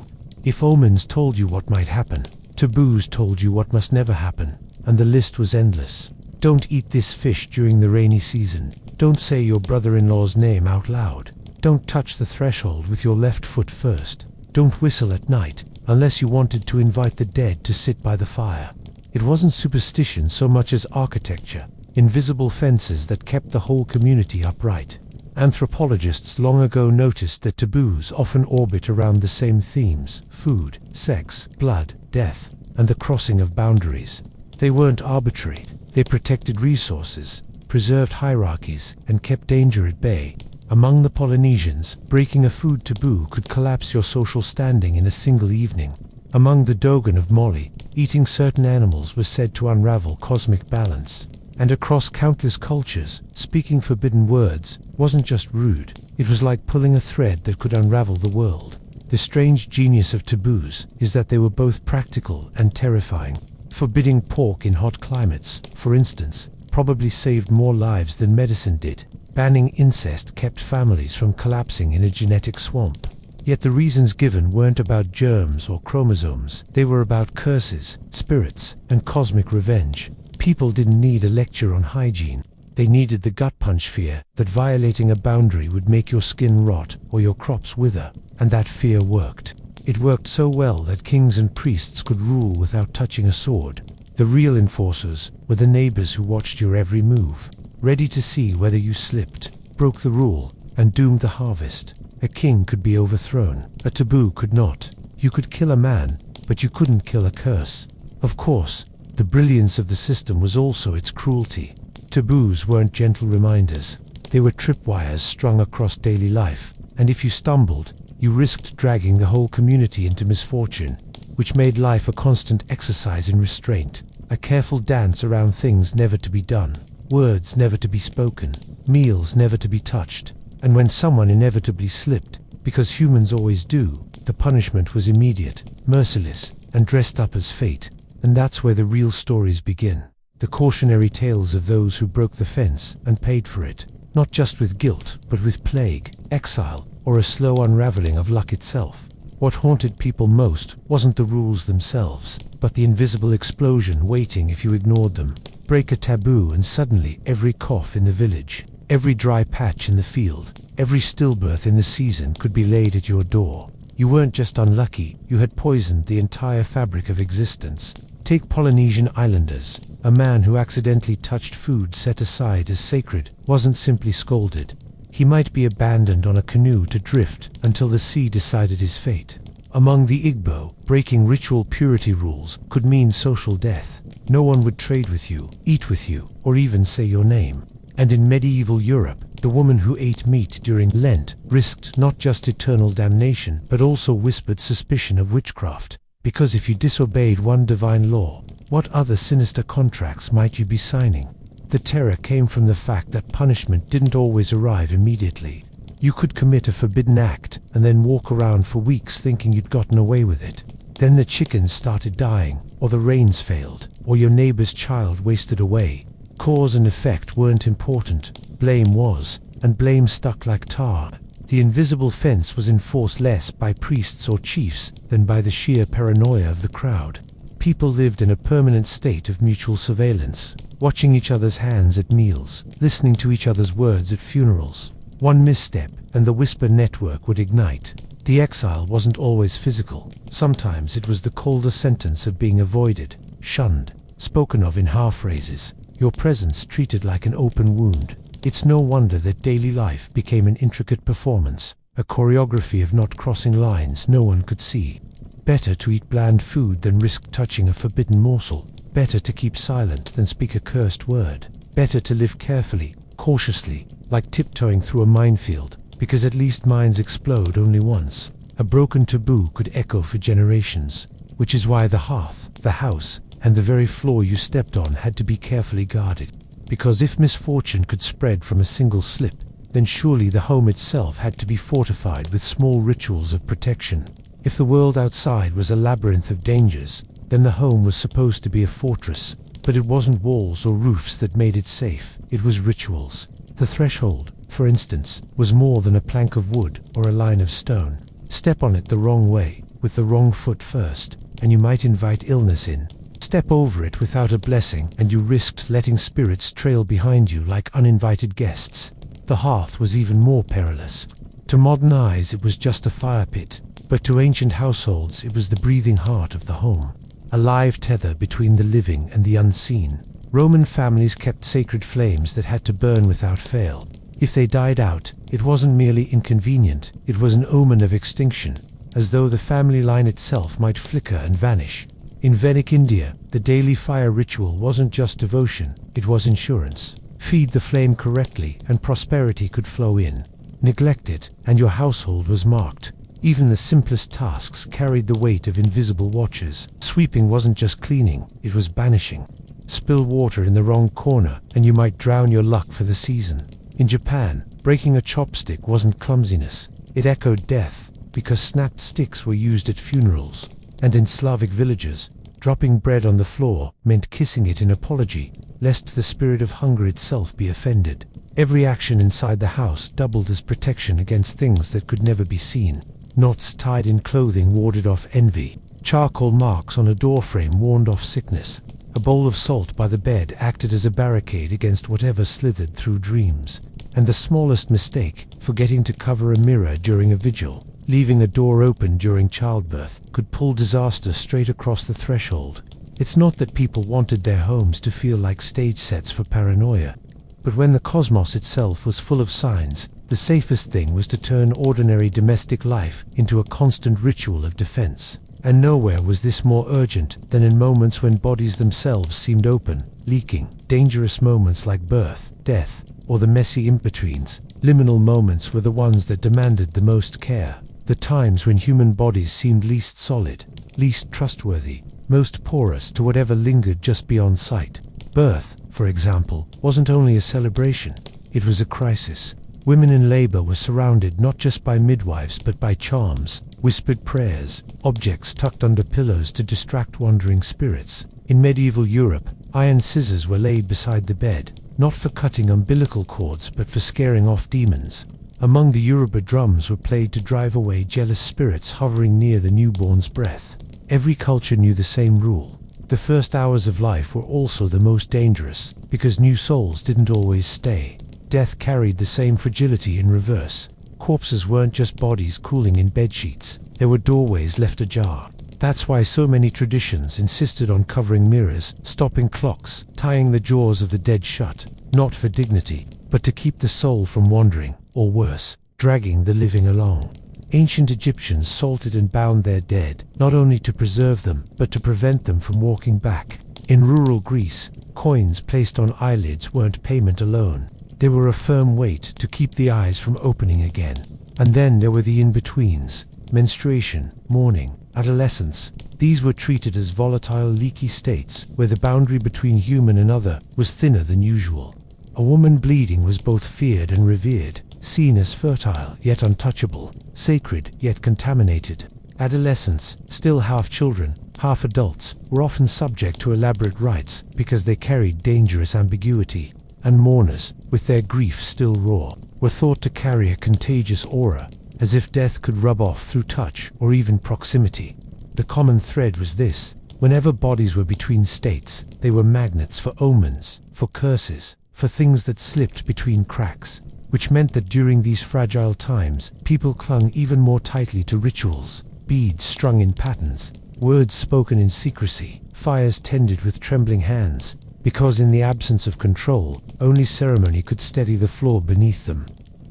If omens told you what might happen, taboos told you what must never happen, and the list was endless. Don't eat this fish during the rainy season. Don't say your brother-in-law's name out loud. Don't touch the threshold with your left foot first. Don't whistle at night, unless you wanted to invite the dead to sit by the fire. It wasn't superstition so much as architecture, invisible fences that kept the whole community upright. Anthropologists long ago noticed that taboos often orbit around the same themes: food, sex, blood, death, and the crossing of boundaries. They weren't arbitrary. They protected resources, preserved hierarchies, and kept danger at bay. Among the Polynesians, breaking a food taboo could collapse your social standing in a single evening. Among the Dogon of Mali, eating certain animals was said to unravel cosmic balance. And across countless cultures, speaking forbidden words wasn't just rude, it was like pulling a thread that could unravel the world. The strange genius of taboos is that they were both practical and terrifying. Forbidding pork in hot climates, for instance, probably saved more lives than medicine did. Banning incest kept families from collapsing in a genetic swamp. Yet the reasons given weren't about germs or chromosomes, they were about curses, spirits, and cosmic revenge. People didn't need a lecture on hygiene. They needed the gut punch fear that violating a boundary would make your skin rot or your crops wither, and that fear worked. It worked so well that kings and priests could rule without touching a sword. The real enforcers were the neighbors who watched your every move, ready to see whether you slipped, broke the rule, and doomed the harvest. A king could be overthrown, a taboo could not. You could kill a man, but you couldn't kill a curse. Of course, the brilliance of the system was also its cruelty. Taboos weren't gentle reminders. They were tripwires strung across daily life, and if you stumbled, you risked dragging the whole community into misfortune, which made life a constant exercise in restraint, a careful dance around things never to be done, words never to be spoken, meals never to be touched. And when someone inevitably slipped, because humans always do, the punishment was immediate, merciless, and dressed up as fate. And that's where the real stories begin. The cautionary tales of those who broke the fence and paid for it, not just with guilt, but with plague, exile, or a slow unraveling of luck itself. What haunted people most wasn't the rules themselves, but the invisible explosion waiting if you ignored them. Break a taboo and suddenly every cough in the village, every dry patch in the field, every stillbirth in the season could be laid at your door. You weren't just unlucky, you had poisoned the entire fabric of existence. Take Polynesian islanders. A man who accidentally touched food set aside as sacred wasn't simply scolded. He might be abandoned on a canoe to drift until the sea decided his fate. Among the Igbo, breaking ritual purity rules could mean social death. No one would trade with you, eat with you, or even say your name. And in medieval Europe, the woman who ate meat during Lent risked not just eternal damnation, but also whispered suspicion of witchcraft. Because if you disobeyed one divine law, what other sinister contracts might you be signing? The terror came from the fact that punishment didn't always arrive immediately. You could commit a forbidden act and then walk around for weeks thinking you'd gotten away with it. Then the chickens started dying, or the rains failed, or your neighbor's child wasted away. Cause and effect weren't important, blame was, and blame stuck like tar. The invisible fence was enforced less by priests or chiefs than by the sheer paranoia of the crowd. People lived in a permanent state of mutual surveillance, watching each other's hands at meals, listening to each other's words at funerals. One misstep, and the whisper network would ignite. The exile wasn't always physical. Sometimes it was the colder sentence of being avoided, shunned, spoken of in half-phrases, your presence treated like an open wound. It's no wonder that daily life became an intricate performance, a choreography of not crossing lines no one could see. Better to eat bland food than risk touching a forbidden morsel. Better to keep silent than speak a cursed word. Better to live carefully, cautiously, like tiptoeing through a minefield, because at least mines explode only once. A broken taboo could echo for generations, which is why the hearth, the house, and the very floor you stepped on had to be carefully guarded. Because if misfortune could spread from a single slip, then surely the home itself had to be fortified with small rituals of protection. If the world outside was a labyrinth of dangers, then the home was supposed to be a fortress. But it wasn't walls or roofs that made it safe, it was rituals. The threshold, for instance, was more than a plank of wood or a line of stone. Step on it the wrong way, with the wrong foot first, and you might invite illness in. Step over it without a blessing, and you risked letting spirits trail behind you like uninvited guests. The hearth was even more perilous. To modern eyes it was just a fire pit, but to ancient households it was the breathing heart of the home. A live tether between the living and the unseen. Roman families kept sacred flames that had to burn without fail. If they died out, it wasn't merely inconvenient, it was an omen of extinction, as though the family line itself might flicker and vanish. In Vedic India, the daily fire ritual wasn't just devotion, it was insurance. Feed the flame correctly and prosperity could flow in. Neglect it, and your household was marked. Even the simplest tasks carried the weight of invisible watchers. Sweeping wasn't just cleaning, it was banishing. Spill water in the wrong corner, and you might drown your luck for the season. In Japan, breaking a chopstick wasn't clumsiness, it echoed death, because snapped sticks were used at funerals. And in Slavic villages, dropping bread on the floor meant kissing it in apology, lest the spirit of hunger itself be offended. Every action inside the house doubled as protection against things that could never be seen. Knots tied in clothing warded off envy. Charcoal marks on a doorframe warned off sickness. A bowl of salt by the bed acted as a barricade against whatever slithered through dreams. And the smallest mistake, forgetting to cover a mirror during a vigil, leaving a door open during childbirth, could pull disaster straight across the threshold. It's not that people wanted their homes to feel like stage sets for paranoia, but when the cosmos itself was full of signs, the safest thing was to turn ordinary domestic life into a constant ritual of defense. And nowhere was this more urgent than in moments when bodies themselves seemed open, leaking. Dangerous moments like birth, death, or the messy in-betweens. Liminal moments were the ones that demanded the most care. The times when human bodies seemed least solid, least trustworthy, most porous to whatever lingered just beyond sight. Birth, for example, wasn't only a celebration, it was a crisis. Women in labor were surrounded not just by midwives but by charms, whispered prayers, objects tucked under pillows to distract wandering spirits. In medieval Europe, iron scissors were laid beside the bed, not for cutting umbilical cords but for scaring off demons. Among the Yoruba, drums were played to drive away jealous spirits hovering near the newborn's breath. Every culture knew the same rule. The first hours of life were also the most dangerous, because new souls didn't always stay. Death carried the same fragility in reverse. Corpses weren't just bodies cooling in bedsheets, there were doorways left ajar. That's why so many traditions insisted on covering mirrors, stopping clocks, tying the jaws of the dead shut, not for dignity, but to keep the soul from wandering, or worse, dragging the living along. Ancient Egyptians salted and bound their dead, not only to preserve them, but to prevent them from walking back. In rural Greece, coins placed on eyelids weren't payment alone. They were a firm weight to keep the eyes from opening again. And then there were the in-betweens. Menstruation, mourning, adolescence. These were treated as volatile, leaky states, where the boundary between human and other was thinner than usual. A woman bleeding was both feared and revered, seen as fertile yet untouchable, sacred yet contaminated. Adolescents, still half children, half adults, were often subject to elaborate rites because they carried dangerous ambiguity. And mourners, with their grief still raw, were thought to carry a contagious aura, as if death could rub off through touch or even proximity. The common thread was this: whenever bodies were between states, they were magnets for omens, for curses, for things that slipped between cracks, which meant that during these fragile times, people clung even more tightly to rituals, beads strung in patterns, words spoken in secrecy, fires tended with trembling hands, because in the absence of control, only ceremony could steady the floor beneath them.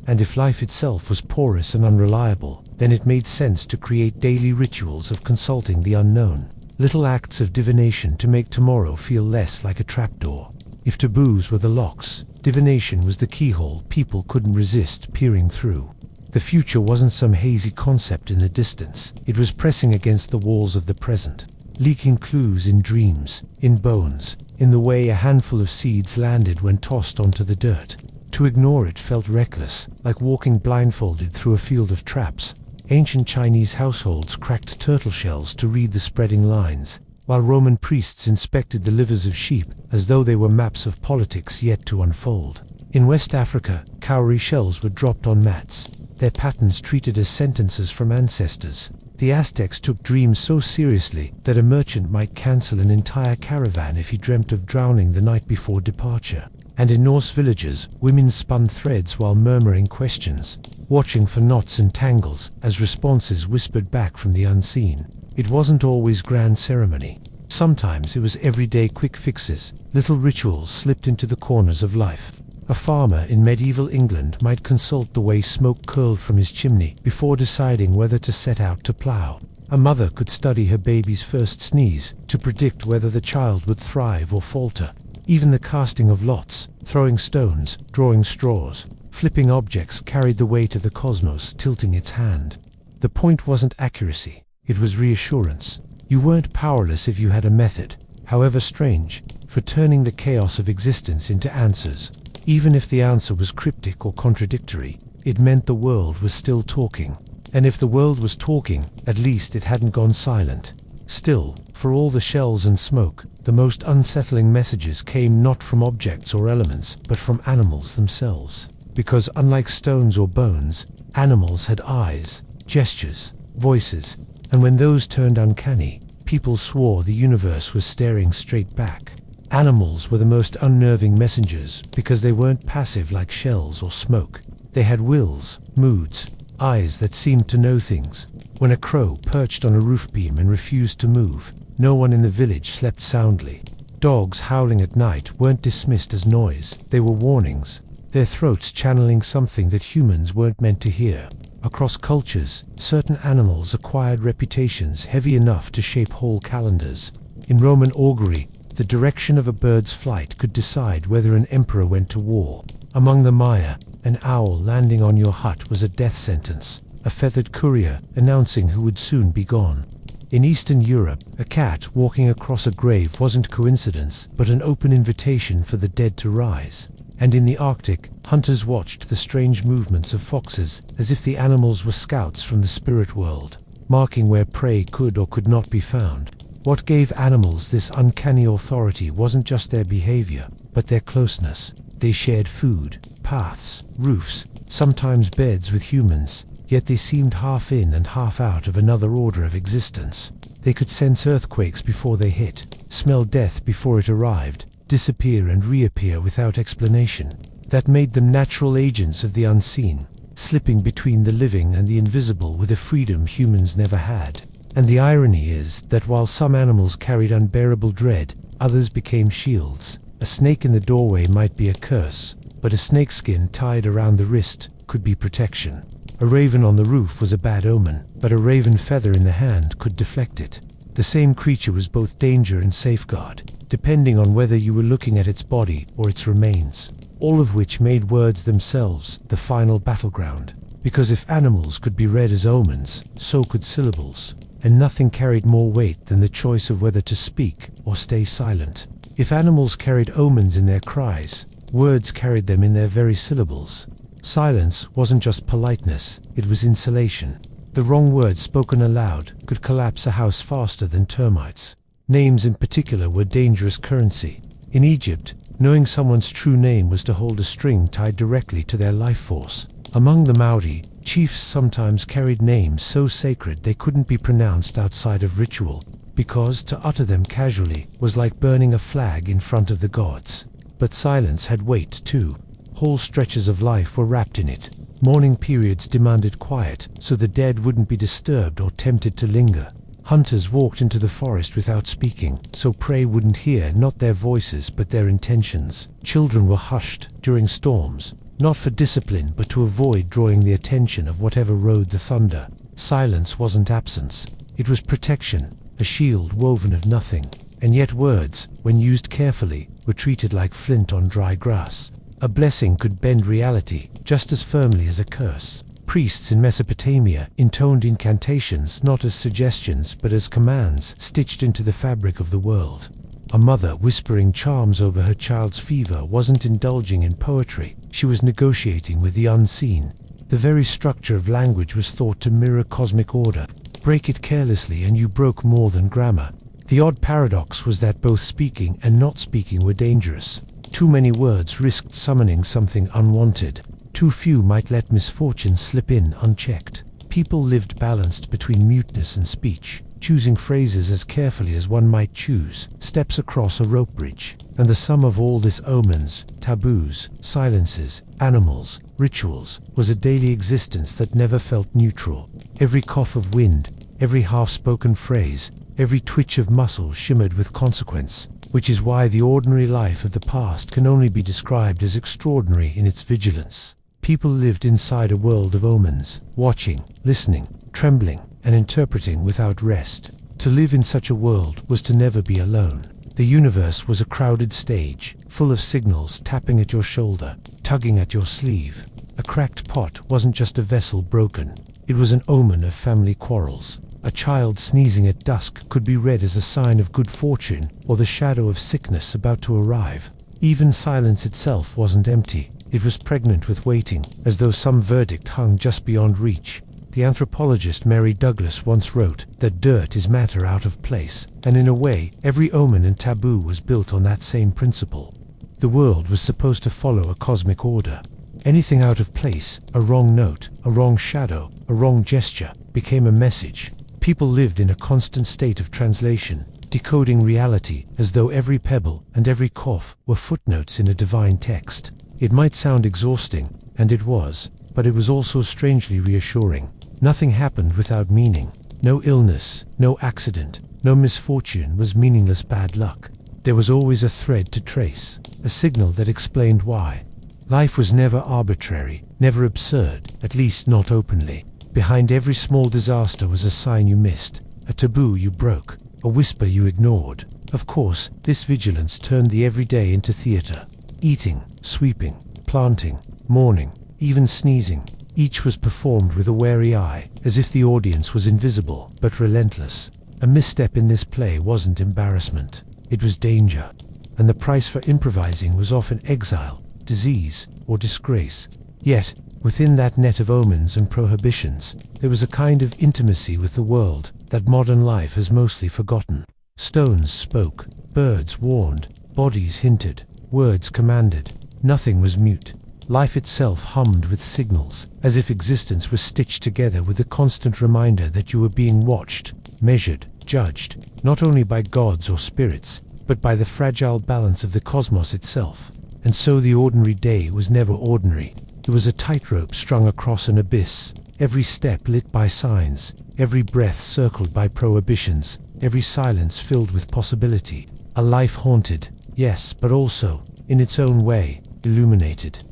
And if life itself was porous and unreliable, then it made sense to create daily rituals of consulting the unknown, little acts of divination to make tomorrow feel less like a trapdoor. If taboos were the locks, divination was the keyhole people couldn't resist peering through. The future wasn't some hazy concept in the distance, it was pressing against the walls of the present, leaking clues in dreams, in bones, in the way a handful of seeds landed when tossed onto the dirt. To ignore it felt reckless, like walking blindfolded through a field of traps. Ancient Chinese households cracked turtle shells to read the spreading lines, while Roman priests inspected the livers of sheep as though they were maps of politics yet to unfold. In West Africa, cowrie shells were dropped on mats, their patterns treated as sentences from ancestors. The Aztecs took dreams so seriously that a merchant might cancel an entire caravan if he dreamt of drowning the night before departure. And in Norse villages, women spun threads while murmuring questions, watching for knots and tangles as responses whispered back from the unseen. It wasn't always grand ceremony. Sometimes it was everyday quick fixes, little rituals slipped into the corners of life. A farmer in medieval England might consult the way smoke curled from his chimney before deciding whether to set out to plough. A mother could study her baby's first sneeze to predict whether the child would thrive or falter. Even the casting of lots, throwing stones, drawing straws, flipping objects carried the weight of the cosmos tilting its hand. The point wasn't accuracy, it was reassurance. You weren't powerless if you had a method, however strange, for turning the chaos of existence into answers. Even if the answer was cryptic or contradictory, it meant the world was still talking. And if the world was talking, at least it hadn't gone silent. Still, for all the shells and smoke, the most unsettling messages came not from objects or elements, but from animals themselves. Because unlike stones or bones, animals had eyes, gestures, voices, and when those turned uncanny, people swore the universe was staring straight back. Animals were the most unnerving messengers because they weren't passive like shells or smoke. They had wills, moods, eyes that seemed to know things. When a crow perched on a roof beam and refused to move, no one in the village slept soundly. Dogs howling at night weren't dismissed as noise, they were warnings, their throats channeling something that humans weren't meant to hear. Across cultures, certain animals acquired reputations heavy enough to shape whole calendars. In Roman augury, the direction of a bird's flight could decide whether an emperor went to war. Among the Maya, an owl landing on your hut was a death sentence, a feathered courier announcing who would soon be gone. In Eastern Europe, a cat walking across a grave wasn't coincidence, but an open invitation for the dead to rise. And in the Arctic, hunters watched the strange movements of foxes as if the animals were scouts from the spirit world, marking where prey could or could not be found. What gave animals this uncanny authority wasn't just their behavior, but their closeness. They shared food, paths, roofs, sometimes beds with humans, yet they seemed half in and half out of another order of existence. They could sense earthquakes before they hit, smell death before it arrived, disappear and reappear without explanation. That made them natural agents of the unseen, slipping between the living and the invisible with a freedom humans never had. And the irony is that while some animals carried unbearable dread, others became shields. A snake in the doorway might be a curse, but a snakeskin tied around the wrist could be protection. A raven on the roof was a bad omen, but a raven feather in the hand could deflect it. The same creature was both danger and safeguard, depending on whether you were looking at its body or its remains. All of which made words themselves the final battleground. Because if animals could be read as omens, so could syllables. And nothing carried more weight than the choice of whether to speak or stay silent. If animals carried omens in their cries, words carried them in their very syllables. Silence wasn't just politeness, it was insulation. The wrong word spoken aloud could collapse a house faster than termites. Names in particular were dangerous currency. In Egypt, knowing someone's true name was to hold a string tied directly to their life force. Among the Maori, chiefs sometimes carried names so sacred they couldn't be pronounced outside of ritual, because to utter them casually was like burning a flag in front of the gods. But silence had weight too. Whole stretches of life were wrapped in it. Mourning periods demanded quiet, so the dead wouldn't be disturbed or tempted to linger. Hunters walked into the forest without speaking, so prey wouldn't hear not their voices but their intentions. Children were hushed during storms, not for discipline but to avoid drawing the attention of whatever rode the thunder. Silence wasn't absence. It was protection, a shield woven of nothing. And yet words, when used carefully, were treated like flint on dry grass. A blessing could bend reality just as firmly as a curse. Priests in Mesopotamia intoned incantations not as suggestions but as commands stitched into the fabric of the world. A mother whispering charms over her child's fever wasn't indulging in poetry, she was negotiating with the unseen. The very structure of language was thought to mirror cosmic order. Break it carelessly and you broke more than grammar. The odd paradox was that both speaking and not speaking were dangerous. Too many words risked summoning something unwanted. Too few might let misfortune slip in unchecked. People lived balanced between muteness and speech, choosing phrases as carefully as one might choose steps across a rope bridge. And the sum of all this omens, taboos, silences, animals, rituals, was a daily existence that never felt neutral. Every cough of wind, every half-spoken phrase, every twitch of muscle shimmered with consequence, which is why the ordinary life of the past can only be described as extraordinary in its vigilance. People lived inside a world of omens, watching, listening, trembling, and interpreting without rest. To live in such a world was to never be alone. The universe was a crowded stage, full of signals tapping at your shoulder, tugging at your sleeve. A cracked pot wasn't just a vessel broken, it was an omen of family quarrels. A child sneezing at dusk could be read as a sign of good fortune or the shadow of sickness about to arrive. Even silence itself wasn't empty. It was pregnant with waiting, as though some verdict hung just beyond reach. The anthropologist Mary Douglas once wrote that dirt is matter out of place, and in a way, every omen and taboo was built on that same principle. The world was supposed to follow a cosmic order. Anything out of place, a wrong note, a wrong shadow, a wrong gesture, became a message. People lived in a constant state of translation, decoding reality as though every pebble and every cough were footnotes in a divine text. It might sound exhausting, and it was, but it was also strangely reassuring. Nothing happened without meaning. No illness, no accident, no misfortune was meaningless bad luck. There was always a thread to trace, a signal that explained why. Life was never arbitrary, never absurd, at least not openly. Behind every small disaster was a sign you missed, a taboo you broke, a whisper you ignored. Of course, this vigilance turned the everyday into theater. Eating, sweeping, planting, mourning, even sneezing. Each was performed with a wary eye, as if the audience was invisible, but relentless. A misstep in this play wasn't embarrassment, it was danger. And the price for improvising was often exile, disease, or disgrace. Yet, within that net of omens and prohibitions, there was a kind of intimacy with the world that modern life has mostly forgotten. Stones spoke, birds warned, bodies hinted, words commanded. Nothing was mute. Life itself hummed with signals, as if existence was stitched together with the constant reminder that you were being watched, measured, judged, not only by gods or spirits, but by the fragile balance of the cosmos itself. And so the ordinary day was never ordinary. It was a tightrope strung across an abyss, every step lit by signs, every breath circled by prohibitions, every silence filled with possibility. A life haunted, yes, but also, in its own way, illuminated.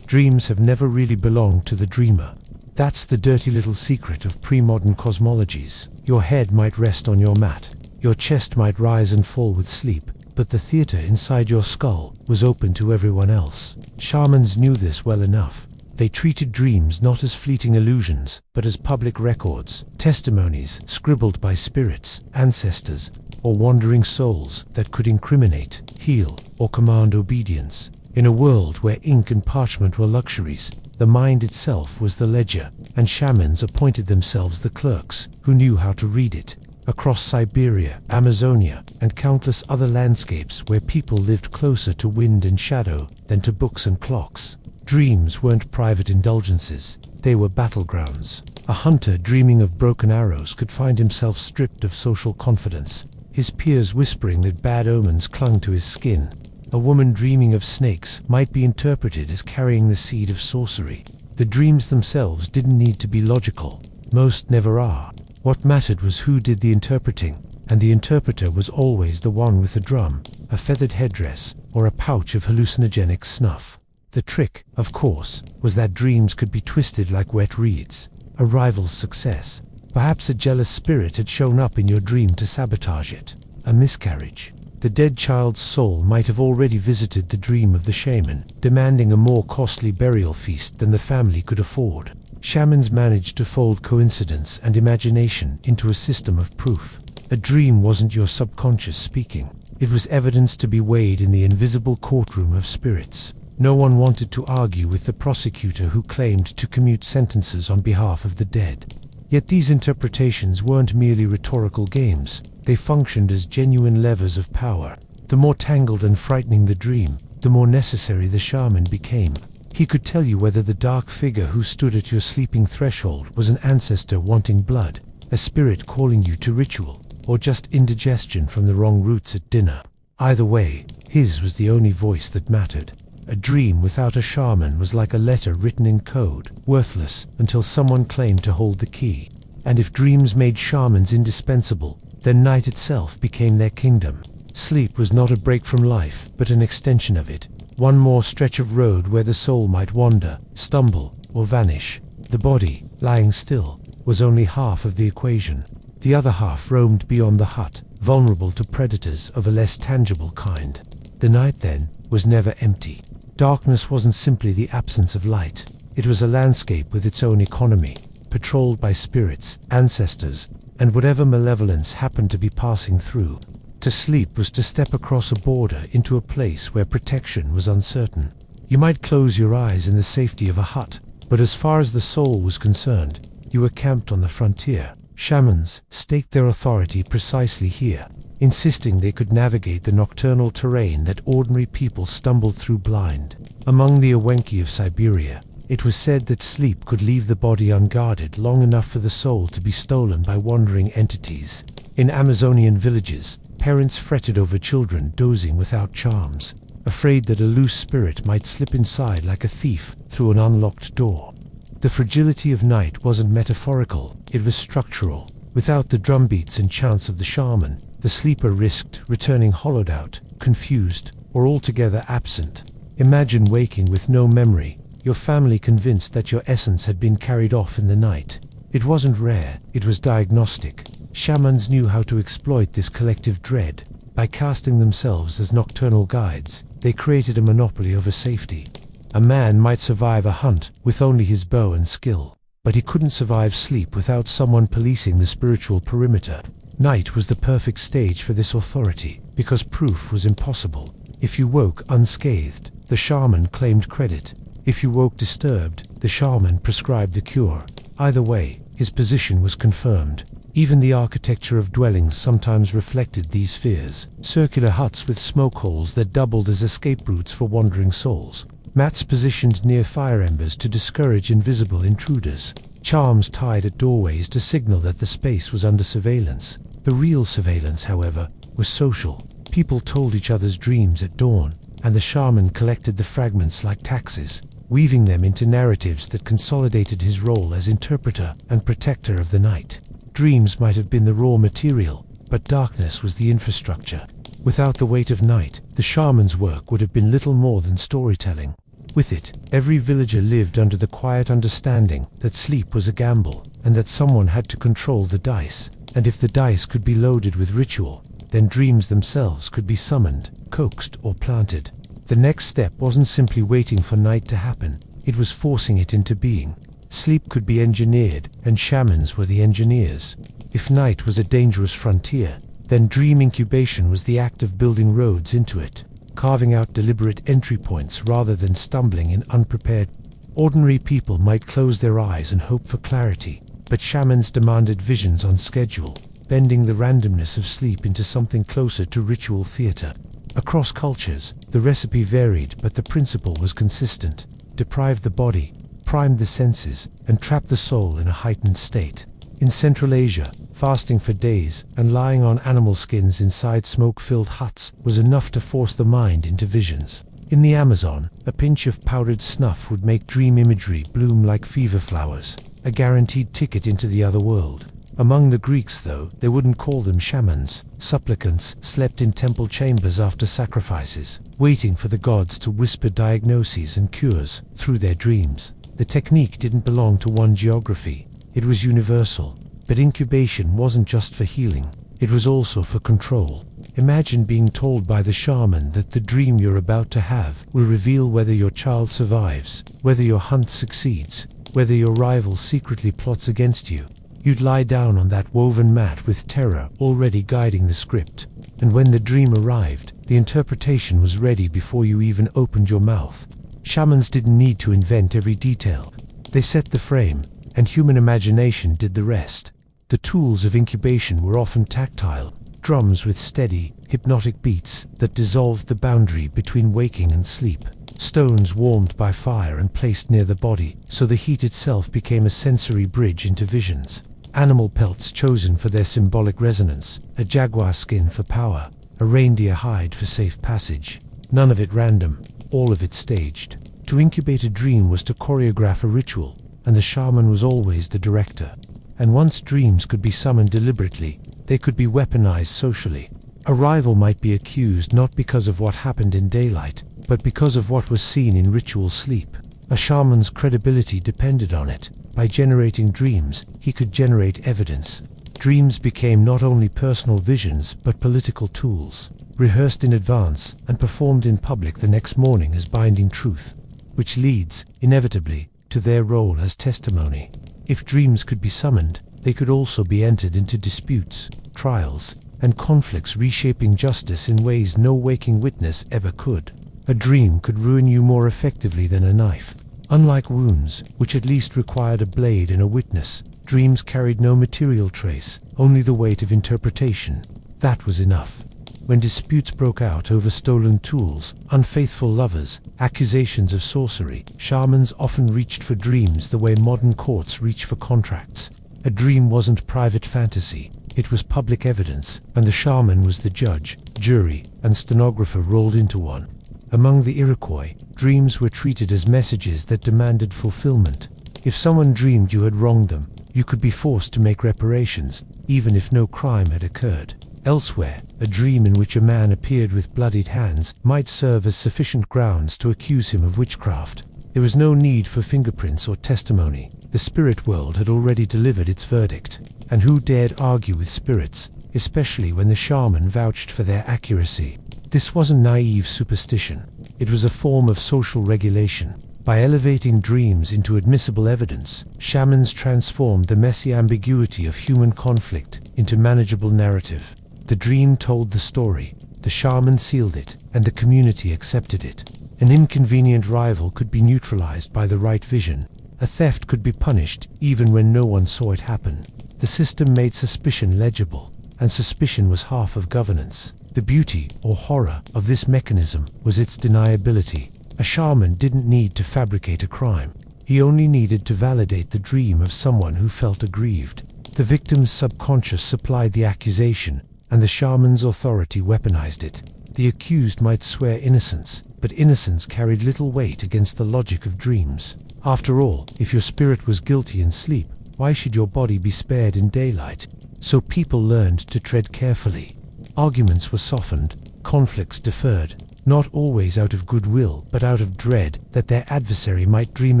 Dreams have never really belonged to the dreamer. That's the dirty little secret of pre-modern cosmologies. Your head might rest on your mat, your chest might rise and fall with sleep, but the theater inside your skull was open to everyone else. Shamans knew this well enough. They treated dreams not as fleeting illusions, but as public records, testimonies scribbled by spirits, ancestors, or wandering souls that could incriminate, heal, or command obedience. In a world where ink and parchment were luxuries, the mind itself was the ledger, and shamans appointed themselves the clerks who knew how to read it. Across Siberia, Amazonia, and countless other landscapes where people lived closer to wind and shadow than to books and clocks. Dreams weren't private indulgences, they were battlegrounds. A hunter dreaming of broken arrows could find himself stripped of social confidence, his peers whispering that bad omens clung to his skin. A woman dreaming of snakes might be interpreted as carrying the seed of sorcery. The dreams themselves didn't need to be logical. Most never are. What mattered was who did the interpreting, and the interpreter was always the one with a drum, a feathered headdress, or a pouch of hallucinogenic snuff. The trick, of course, was that dreams could be twisted like wet reeds. a rival's success. Perhaps a jealous spirit had shown up in your dream to sabotage it. A miscarriage. The dead child's soul might have already visited the dream of the shaman, demanding a more costly burial feast than the family could afford. Shamans managed to fold coincidence and imagination into a system of proof. A dream wasn't your subconscious speaking. It was evidence to be weighed in the invisible courtroom of spirits. No one wanted to argue with the prosecutor who claimed to commute sentences on behalf of the dead. Yet these interpretations weren't merely rhetorical games. They functioned as genuine levers of power. The more tangled and frightening the dream, the more necessary the shaman became. He could tell you whether the dark figure who stood at your sleeping threshold was an ancestor wanting blood, a spirit calling you to ritual, or just indigestion from the wrong roots at dinner. Either way, his was the only voice that mattered. A dream without a shaman was like a letter written in code, worthless until someone claimed to hold the key. And if dreams made shamans indispensable, then night itself became their kingdom. Sleep was not a break from life, but an extension of it. One more stretch of road where the soul might wander, stumble, or vanish. The body, lying still, was only half of the equation. The other half roamed beyond the hut, vulnerable to predators of a less tangible kind. The night, then, was never empty. Darkness wasn't simply the absence of light. It was a landscape with its own economy, patrolled by spirits, ancestors, and whatever malevolence happened to be passing through. To sleep was to step across a border into a place where protection was uncertain. You might close your eyes in the safety of a hut, but as far as the soul was concerned, you were camped on the frontier. Shamans staked their authority precisely here, insisting they could navigate the nocturnal terrain that ordinary people stumbled through blind. Among the Awenki of Siberia, it was said that sleep could leave the body unguarded long enough for the soul to be stolen by wandering entities. In Amazonian villages, parents fretted over children dozing without charms, afraid that a loose spirit might slip inside like a thief through an unlocked door. The fragility of night wasn't metaphorical, it was structural. Without the drumbeats and chants of the shaman, the sleeper risked returning hollowed out, confused, or altogether absent. Imagine waking with no memory, your family convinced that your essence had been carried off in the night. It wasn't rare, it was diagnostic. Shamans knew how to exploit this collective dread. By casting themselves as nocturnal guides, they created a monopoly over safety. A man might survive a hunt with only his bow and skill, but he couldn't survive sleep without someone policing the spiritual perimeter. Night was the perfect stage for this authority, because proof was impossible. If you woke unscathed, the shaman claimed credit. If you woke disturbed, the shaman prescribed the cure. Either way, his position was confirmed. Even the architecture of dwellings sometimes reflected these fears. Circular huts with smoke holes that doubled as escape routes for wandering souls. Mats positioned near fire embers to discourage invisible intruders. Charms tied at doorways to signal that the space was under surveillance. The real surveillance, however, was social. People told each other's dreams at dawn, and the shaman collected the fragments like taxes, weaving them into narratives that consolidated his role as interpreter and protector of the night. Dreams might have been the raw material, but darkness was the infrastructure. Without the weight of night, the shaman's work would have been little more than storytelling. With it, every villager lived under the quiet understanding that sleep was a gamble, and that someone had to control the dice. And if the dice could be loaded with ritual, then dreams themselves could be summoned, coaxed, or planted. The next step wasn't simply waiting for night to happen, it was forcing it into being. Sleep could be engineered, and shamans were the engineers. If night was a dangerous frontier, then dream incubation was the act of building roads into it, carving out deliberate entry points rather than stumbling in unprepared. Ordinary people might close their eyes and hope for clarity, but shamans demanded visions on schedule, bending the randomness of sleep into something closer to ritual theater. Across cultures, the recipe varied, but the principle was consistent. Deprive the body, prime the senses, and trap the soul in a heightened state. In Central Asia, fasting for days and lying on animal skins inside smoke-filled huts was enough to force the mind into visions. In the Amazon, a pinch of powdered snuff would make dream imagery bloom like fever flowers, a guaranteed ticket into the other world. Among the Greeks, though, they wouldn't call them shamans. Supplicants slept in temple chambers after sacrifices, waiting for the gods to whisper diagnoses and cures through their dreams. The technique didn't belong to one geography. It was universal. But incubation wasn't just for healing, it was also for control. Imagine being told by the shaman that the dream you're about to have will reveal whether your child survives, whether your hunt succeeds, whether your rival secretly plots against you. You'd lie down on that woven mat with terror already guiding the script. And when the dream arrived, the interpretation was ready before you even opened your mouth. Shamans didn't need to invent every detail. They set the frame, and human imagination did the rest. The tools of incubation were often tactile, drums with steady, hypnotic beats that dissolved the boundary between waking and sleep. Stones warmed by fire and placed near the body, so the heat itself became a sensory bridge into visions. Animal pelts chosen for their symbolic resonance, a jaguar skin for power, a reindeer hide for safe passage. None of it random, all of it staged. To incubate a dream was to choreograph a ritual, and the shaman was always the director. And once dreams could be summoned deliberately, they could be weaponized socially. A rival might be accused not because of what happened in daylight, but because of what was seen in ritual sleep. A shaman's credibility depended on it. By generating dreams, he could generate evidence. Dreams became not only personal visions, but political tools, rehearsed in advance and performed in public the next morning as binding truth, which leads, inevitably, to their role as testimony. If dreams could be summoned, they could also be entered into disputes, trials, and conflicts, reshaping justice in ways no waking witness ever could. A dream could ruin you more effectively than a knife. Unlike wounds, which at least required a blade and a witness, dreams carried no material trace, only the weight of interpretation. That was enough. When disputes broke out over stolen tools, unfaithful lovers, accusations of sorcery, shamans often reached for dreams the way modern courts reach for contracts. A dream wasn't private fantasy, it was public evidence, and the shaman was the judge, jury, and stenographer rolled into one. Among the Iroquois, dreams were treated as messages that demanded fulfillment. If someone dreamed you had wronged them, you could be forced to make reparations, even if no crime had occurred. Elsewhere, a dream in which a man appeared with bloodied hands might serve as sufficient grounds to accuse him of witchcraft. There was no need for fingerprints or testimony. The spirit world had already delivered its verdict. And who dared argue with spirits, especially when the shaman vouched for their accuracy? This wasn't naive superstition. It was a form of social regulation. By elevating dreams into admissible evidence, shamans transformed the messy ambiguity of human conflict into manageable narrative. The dream told the story, the shaman sealed it, and the community accepted it. An inconvenient rival could be neutralized by the right vision. A theft could be punished even when no one saw it happen. The system made suspicion legible, and suspicion was half of governance. The beauty, or horror, of this mechanism was its deniability. A shaman didn't need to fabricate a crime. He only needed to validate the dream of someone who felt aggrieved. The victim's subconscious supplied the accusation, and the shaman's authority weaponized it. The accused might swear innocence, but innocence carried little weight against the logic of dreams. After all, if your spirit was guilty in sleep, why should your body be spared in daylight? So people learned to tread carefully. Arguments were softened, conflicts deferred, not always out of goodwill, but out of dread that their adversary might dream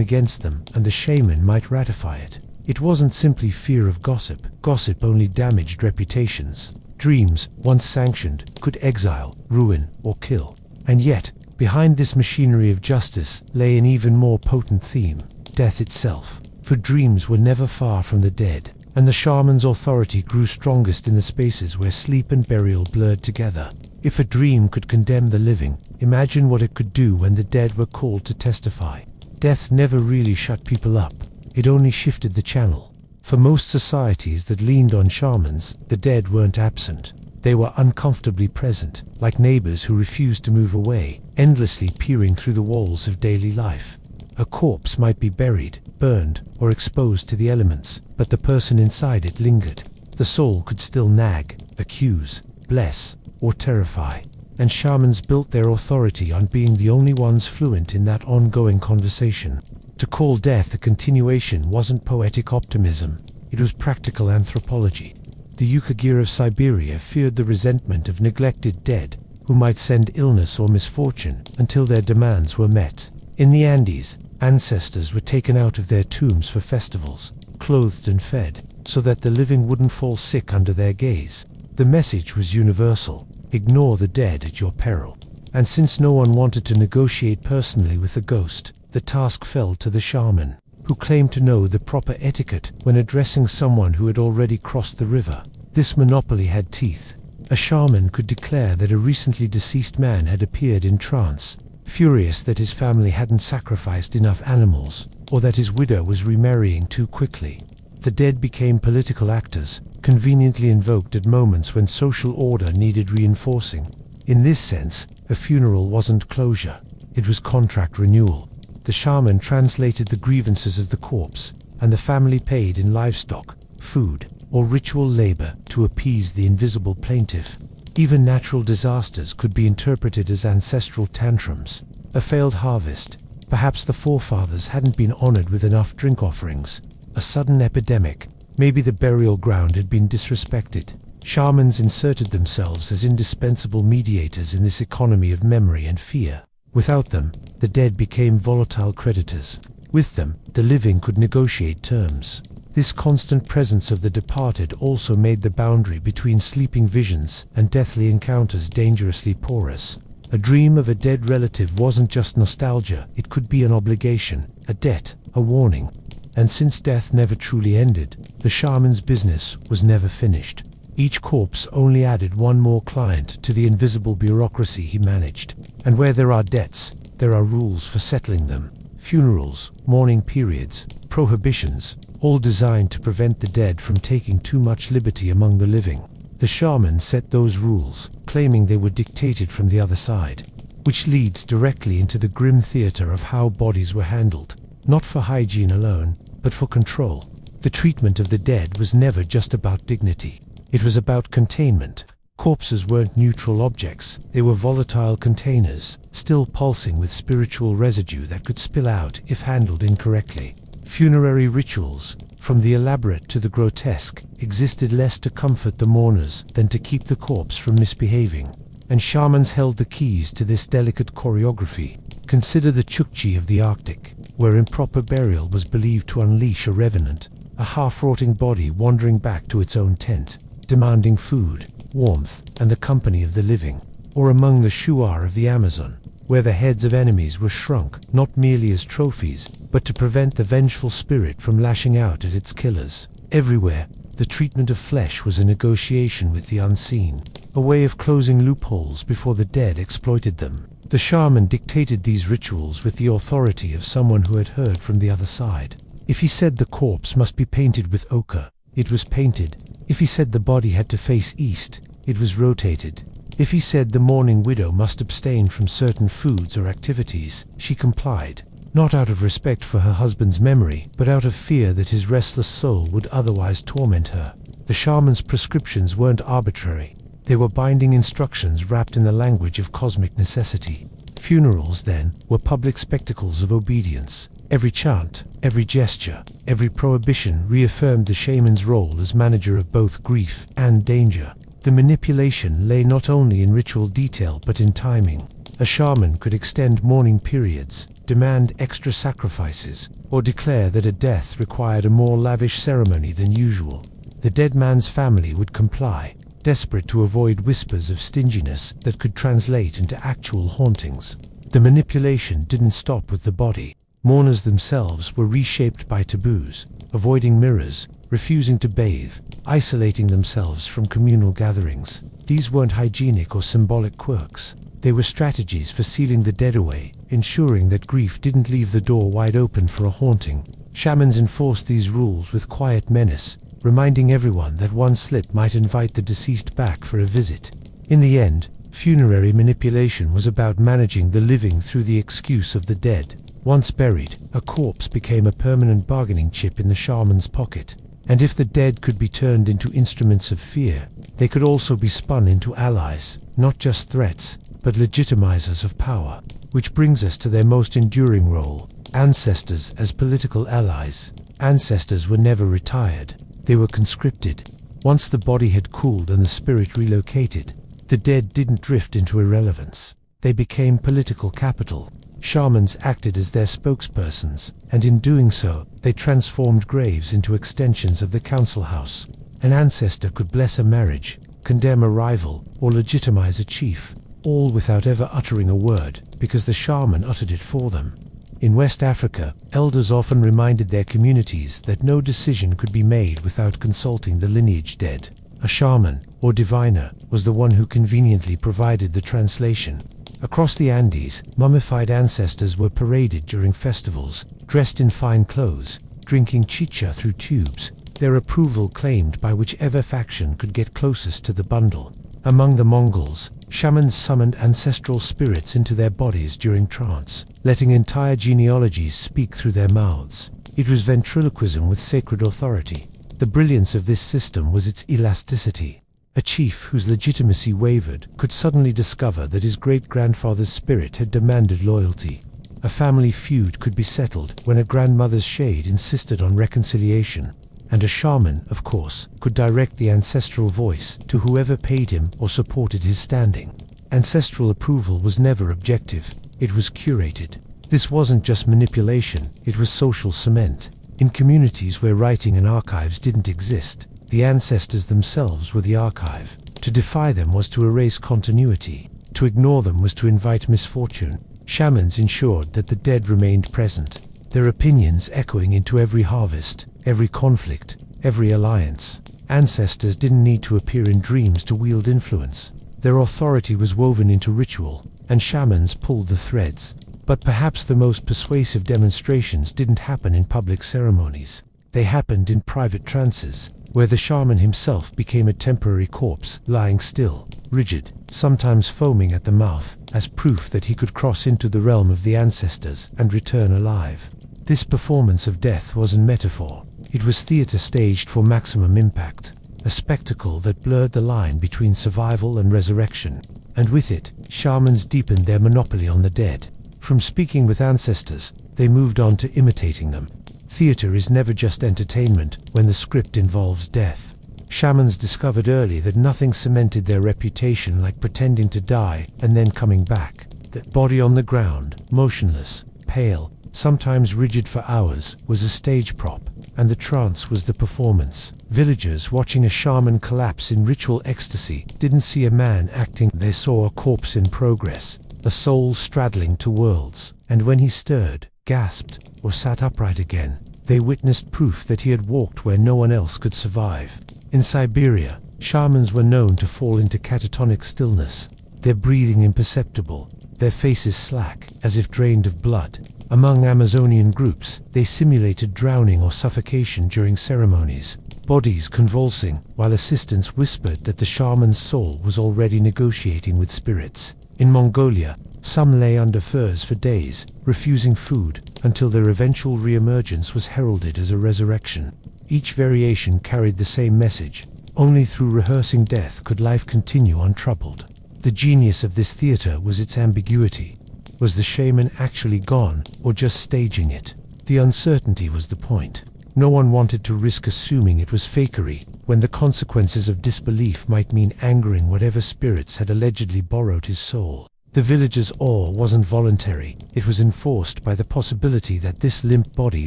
against them and the shaman might ratify it. It wasn't simply fear of gossip. Gossip only damaged reputations. Dreams, once sanctioned, could exile, ruin, or kill. And yet, behind this machinery of justice lay an even more potent theme: death itself. For dreams were never far from the dead, and the shaman's authority grew strongest in the spaces where sleep and burial blurred together. If a dream could condemn the living, imagine what it could do when the dead were called to testify. Death never really shut people up, it only shifted the channel. For most societies that leaned on shamans, the dead weren't absent. They were uncomfortably present, like neighbors who refused to move away, endlessly peering through the walls of daily life. A corpse might be buried, burned, or exposed to the elements, but the person inside it lingered. The soul could still nag, accuse, bless, or terrify, and shamans built their authority on being the only ones fluent in that ongoing conversation. To call death a continuation wasn't poetic optimism, it was practical anthropology. The Yukagir of Siberia feared the resentment of neglected dead, who might send illness or misfortune until their demands were met. In the Andes, ancestors were taken out of their tombs for festivals. clothed and fed, so that the living wouldn't fall sick under their gaze. The message was universal: ignore the dead at your peril. And since no one wanted to negotiate personally with the ghost, the task fell to the shaman, who claimed to know the proper etiquette when addressing someone who had already crossed the river. This monopoly had teeth. A shaman could declare that a recently deceased man had appeared in trance, furious that his family hadn't sacrificed enough animals, or that his widow was remarrying too quickly. The dead became political actors, conveniently invoked at moments when social order needed reinforcing. In this sense, a funeral wasn't closure, it was contract renewal. The shaman translated the grievances of the corpse, and the family paid in livestock, food, or ritual labor to appease the invisible plaintiff. Even natural disasters could be interpreted as ancestral tantrums. A failed harvest, perhaps the forefathers hadn't been honored with enough drink offerings. A sudden epidemic, maybe the burial ground had been disrespected. Shamans inserted themselves as indispensable mediators in this economy of memory and fear. Without them, the dead became volatile creditors. With them, the living could negotiate terms. This constant presence of the departed also made the boundary between sleeping visions and deathly encounters dangerously porous. A dream of a dead relative wasn't just nostalgia, it could be an obligation, a debt, a warning. And since death never truly ended, the shaman's business was never finished. Each corpse only added one more client to the invisible bureaucracy he managed. And where there are debts, there are rules for settling them. Funerals, mourning periods, prohibitions, all designed to prevent the dead from taking too much liberty among the living. The shaman set those rules, claiming they were dictated from the other side, which leads directly into the grim theater of how bodies were handled, not for hygiene alone, but for control. The treatment of the dead was never just about dignity. It was about containment. Corpses weren't neutral objects, they were volatile containers, still pulsing with spiritual residue that could spill out if handled incorrectly. Funerary rituals, from the elaborate to the grotesque, existed less to comfort the mourners than to keep the corpse from misbehaving. And shamans held the keys to this delicate choreography. Consider the Chukchi of the Arctic, where improper burial was believed to unleash a revenant, a half-rotting body wandering back to its own tent, demanding food, warmth, and the company of the living. Or among the Shuar of the Amazon, where the heads of enemies were shrunk, not merely as trophies, but to prevent the vengeful spirit from lashing out at its killers. Everywhere, the treatment of flesh was a negotiation with the unseen, a way of closing loopholes before the dead exploited them. The shaman dictated these rituals with the authority of someone who had heard from the other side. If he said the corpse must be painted with ochre, it was painted. If he said the body had to face east, it was rotated. If he said the mourning widow must abstain from certain foods or activities, she complied, not out of respect for her husband's memory, but out of fear that his restless soul would otherwise torment her. The shaman's prescriptions weren't arbitrary. They were binding instructions wrapped in the language of cosmic necessity. Funerals, then, were public spectacles of obedience. Every chant, every gesture, every prohibition reaffirmed the shaman's role as manager of both grief and danger. The manipulation lay not only in ritual detail but in timing. A shaman could extend mourning periods, demand extra sacrifices, or declare that a death required a more lavish ceremony than usual. The dead man's family would comply, desperate to avoid whispers of stinginess that could translate into actual hauntings. The manipulation didn't stop with the body. Mourners themselves were reshaped by taboos, avoiding mirrors, refusing to bathe, isolating themselves from communal gatherings. These weren't hygienic or symbolic quirks. They were strategies for sealing the dead away, ensuring that grief didn't leave the door wide open for a haunting. Shamans enforced these rules with quiet menace, reminding everyone that one slip might invite the deceased back for a visit. In the end, funerary manipulation was about managing the living through the excuse of the dead. Once buried, a corpse became a permanent bargaining chip in the shaman's pocket. And if the dead could be turned into instruments of fear, they could also be spun into allies, not just threats, but legitimizers of power. Which brings us to their most enduring role, ancestors as political allies. Ancestors were never retired, they were conscripted. Once the body had cooled and the spirit relocated, the dead didn't drift into irrelevance. They became political capital. Shamans acted as their spokespersons, and in doing so, they transformed graves into extensions of the council house. An ancestor could bless a marriage, condemn a rival, or legitimize a chief, all without ever uttering a word, because the shaman uttered it for them. In West Africa, elders often reminded their communities that no decision could be made without consulting the lineage dead. A shaman, or diviner, was the one who conveniently provided the translation. Across the Andes, mummified ancestors were paraded during festivals, dressed in fine clothes, drinking chicha through tubes, their approval claimed by whichever faction could get closest to the bundle. Among the Mongols, shamans summoned ancestral spirits into their bodies during trance, letting entire genealogies speak through their mouths. It was ventriloquism with sacred authority. The brilliance of this system was its elasticity. A chief whose legitimacy wavered could suddenly discover that his great-grandfather's spirit had demanded loyalty. A family feud could be settled when a grandmother's shade insisted on reconciliation. And a shaman, of course, could direct the ancestral voice to whoever paid him or supported his standing. Ancestral approval was never objective, it was curated. This wasn't just manipulation, it was social cement. In communities where writing and archives didn't exist, the ancestors themselves were the archive. To defy them was to erase continuity. To ignore them was to invite misfortune. Shamans ensured that the dead remained present, their opinions echoing into every harvest, every conflict, every alliance. Ancestors didn't need to appear in dreams to wield influence. Their authority was woven into ritual, and shamans pulled the threads. But perhaps the most persuasive demonstrations didn't happen in public ceremonies. They happened in private trances, where the shaman himself became a temporary corpse, lying still, rigid, sometimes foaming at the mouth, as proof that he could cross into the realm of the ancestors and return alive. This performance of death wasn't metaphor. It was theater staged for maximum impact, a spectacle that blurred the line between survival and resurrection. And with it, shamans deepened their monopoly on the dead. From speaking with ancestors, they moved on to imitating them. Theater is never just entertainment when the script involves death. Shamans discovered early that nothing cemented their reputation like pretending to die and then coming back. That body on the ground, motionless, pale, sometimes rigid for hours, was a stage prop, and the trance was the performance. Villagers watching a shaman collapse in ritual ecstasy didn't see a man acting, they saw a corpse in progress, a soul straddling two worlds, and when he stirred, gasped, or sat upright again, they witnessed proof that he had walked where no one else could survive. In Siberia, shamans were known to fall into catatonic stillness, their breathing imperceptible, their faces slack, as if drained of blood. Among Amazonian groups, they simulated drowning or suffocation during ceremonies, bodies convulsing, while assistants whispered that the shaman's soul was already negotiating with spirits. In Mongolia, some lay under furs for days, refusing food, until their eventual re-emergence was heralded as a resurrection. Each variation carried the same message: only through rehearsing death could life continue untroubled. The genius of this theater was its ambiguity. Was the shaman actually gone, or just staging it? The uncertainty was the point. No one wanted to risk assuming it was fakery, when the consequences of disbelief might mean angering whatever spirits had allegedly borrowed his soul. The villagers' awe wasn't voluntary, it was enforced by the possibility that this limp body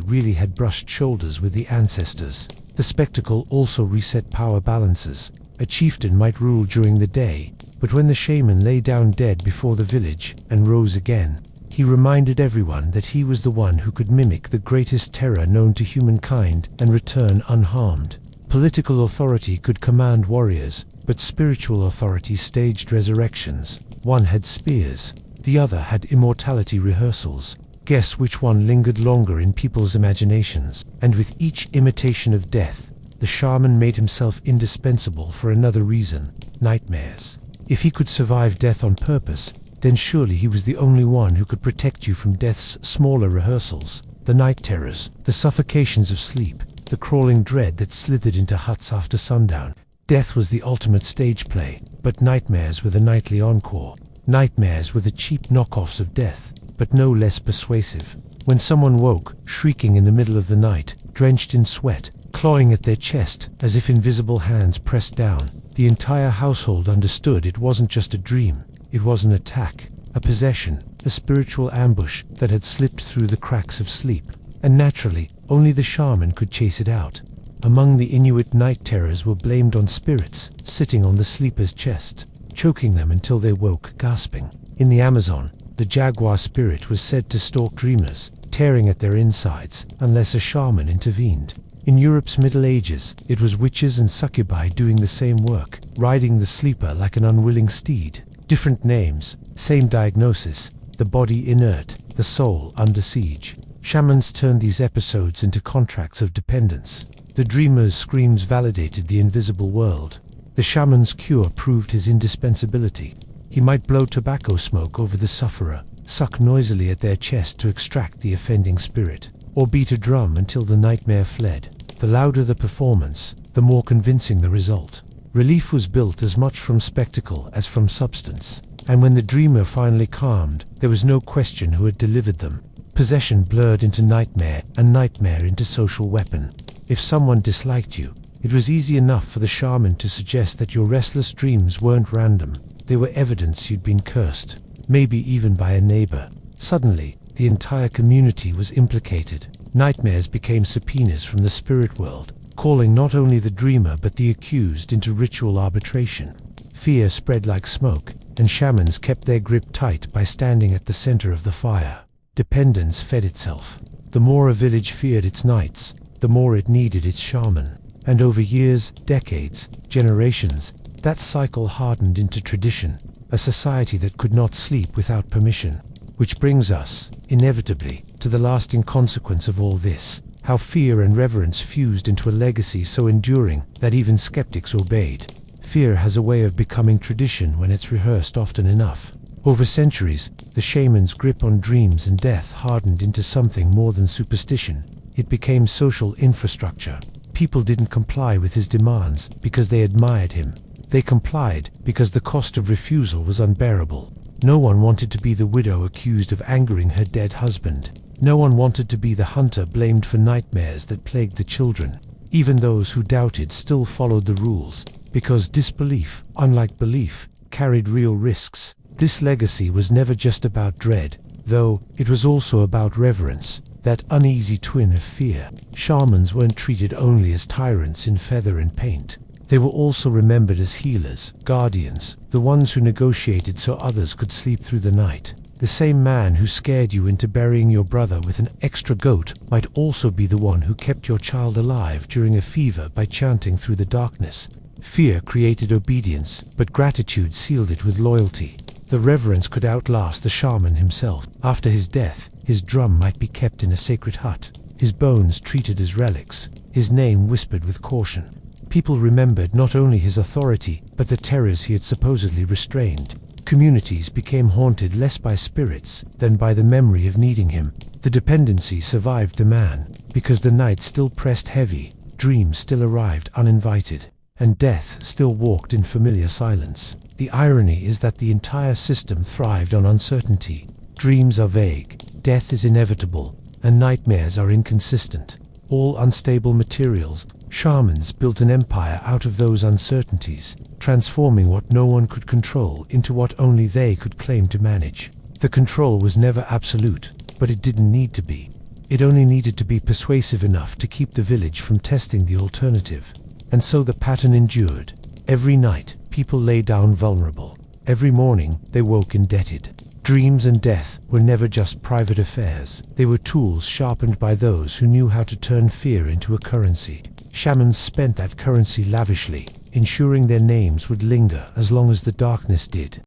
really had brushed shoulders with the ancestors. The spectacle also reset power balances. A chieftain might rule during the day, but when the shaman lay down dead before the village and rose again, he reminded everyone that he was the one who could mimic the greatest terror known to humankind and return unharmed. Political authority could command warriors, but spiritual authority staged resurrections. One had spears, the other had immortality rehearsals. Guess which one lingered longer in people's imaginations? And with each imitation of death, the shaman made himself indispensable for another reason: nightmares. If he could survive death on purpose, then surely he was the only one who could protect you from death's smaller rehearsals. The night terrors, the suffocations of sleep, the crawling dread that slithered into huts after sundown. Death was the ultimate stage play, but nightmares were the nightly encore. Nightmares were the cheap knockoffs of death, but no less persuasive. When someone woke, shrieking in the middle of the night, drenched in sweat, clawing at their chest as if invisible hands pressed down, the entire household understood it wasn't just a dream, it was an attack, a possession, a spiritual ambush that had slipped through the cracks of sleep. And naturally, only the shaman could chase it out. Among the Inuit night terrors were blamed on spirits sitting on the sleeper's chest, choking them until they woke, gasping. In the Amazon, the jaguar spirit was said to stalk dreamers, tearing at their insides unless a shaman intervened. In Europe's Middle Ages, it was witches and succubi doing the same work, riding the sleeper like an unwilling steed. Different names, same diagnosis: the body inert, the soul under siege. Shamans turned these episodes into contracts of dependence. The dreamer's screams validated the invisible world. The shaman's cure proved his indispensability. He might blow tobacco smoke over the sufferer, suck noisily at their chest to extract the offending spirit, or beat a drum until the nightmare fled. The louder the performance, the more convincing the result. Relief was built as much from spectacle as from substance. And when the dreamer finally calmed, there was no question who had delivered them. Possession blurred into nightmare, and nightmare into social weapon. If someone disliked you, it was easy enough for the shaman to suggest that your restless dreams weren't random. They were evidence you'd been cursed, maybe even by a neighbor. Suddenly, the entire community was implicated. Nightmares became subpoenas from the spirit world, calling not only the dreamer but the accused into ritual arbitration. Fear spread like smoke, and shamans kept their grip tight by standing at the center of the fire. Dependence fed itself. The more a village feared its knights, the more it needed its shaman. And over years, decades, generations, that cycle hardened into tradition, a society that could not sleep without permission. Which brings us, inevitably, to the lasting consequence of all this: how fear and reverence fused into a legacy so enduring that even skeptics obeyed. Fear has a way of becoming tradition when it's rehearsed often enough. Over centuries, the shaman's grip on dreams and death hardened into something more than superstition. It became social infrastructure. People didn't comply with his demands because they admired him. They complied because the cost of refusal was unbearable. No one wanted to be the widow accused of angering her dead husband. No one wanted to be the hunter blamed for nightmares that plagued the children. Even those who doubted still followed the rules, because disbelief, unlike belief, carried real risks. This legacy was never just about dread, though it was also about reverence, that uneasy twin of fear. Shamans weren't treated only as tyrants in feather and paint. They were also remembered as healers, guardians, the ones who negotiated so others could sleep through the night. The same man who scared you into burying your brother with an extra goat might also be the one who kept your child alive during a fever by chanting through the darkness. Fear created obedience, but gratitude sealed it with loyalty. The reverence could outlast the shaman himself. After his death, his drum might be kept in a sacred hut, his bones treated as relics, his name whispered with caution. People remembered not only his authority, but the terrors he had supposedly restrained. Communities became haunted less by spirits than by the memory of needing him. The dependency survived the man, because the night still pressed heavy, dreams still arrived uninvited, and death still walked in familiar silence. The irony is that the entire system thrived on uncertainty. Dreams are vague, death is inevitable, and nightmares are inconsistent. All unstable materials. Shamans built an empire out of those uncertainties, transforming what no one could control into what only they could claim to manage. The control was never absolute, but it didn't need to be. It only needed to be persuasive enough to keep the village from testing the alternative. And so the pattern endured. Every night, people lay down vulnerable. Every morning, they woke indebted. Dreams and death were never just private affairs. They were tools sharpened by those who knew how to turn fear into a currency. Shamans spent that currency lavishly, ensuring their names would linger as long as the darkness did.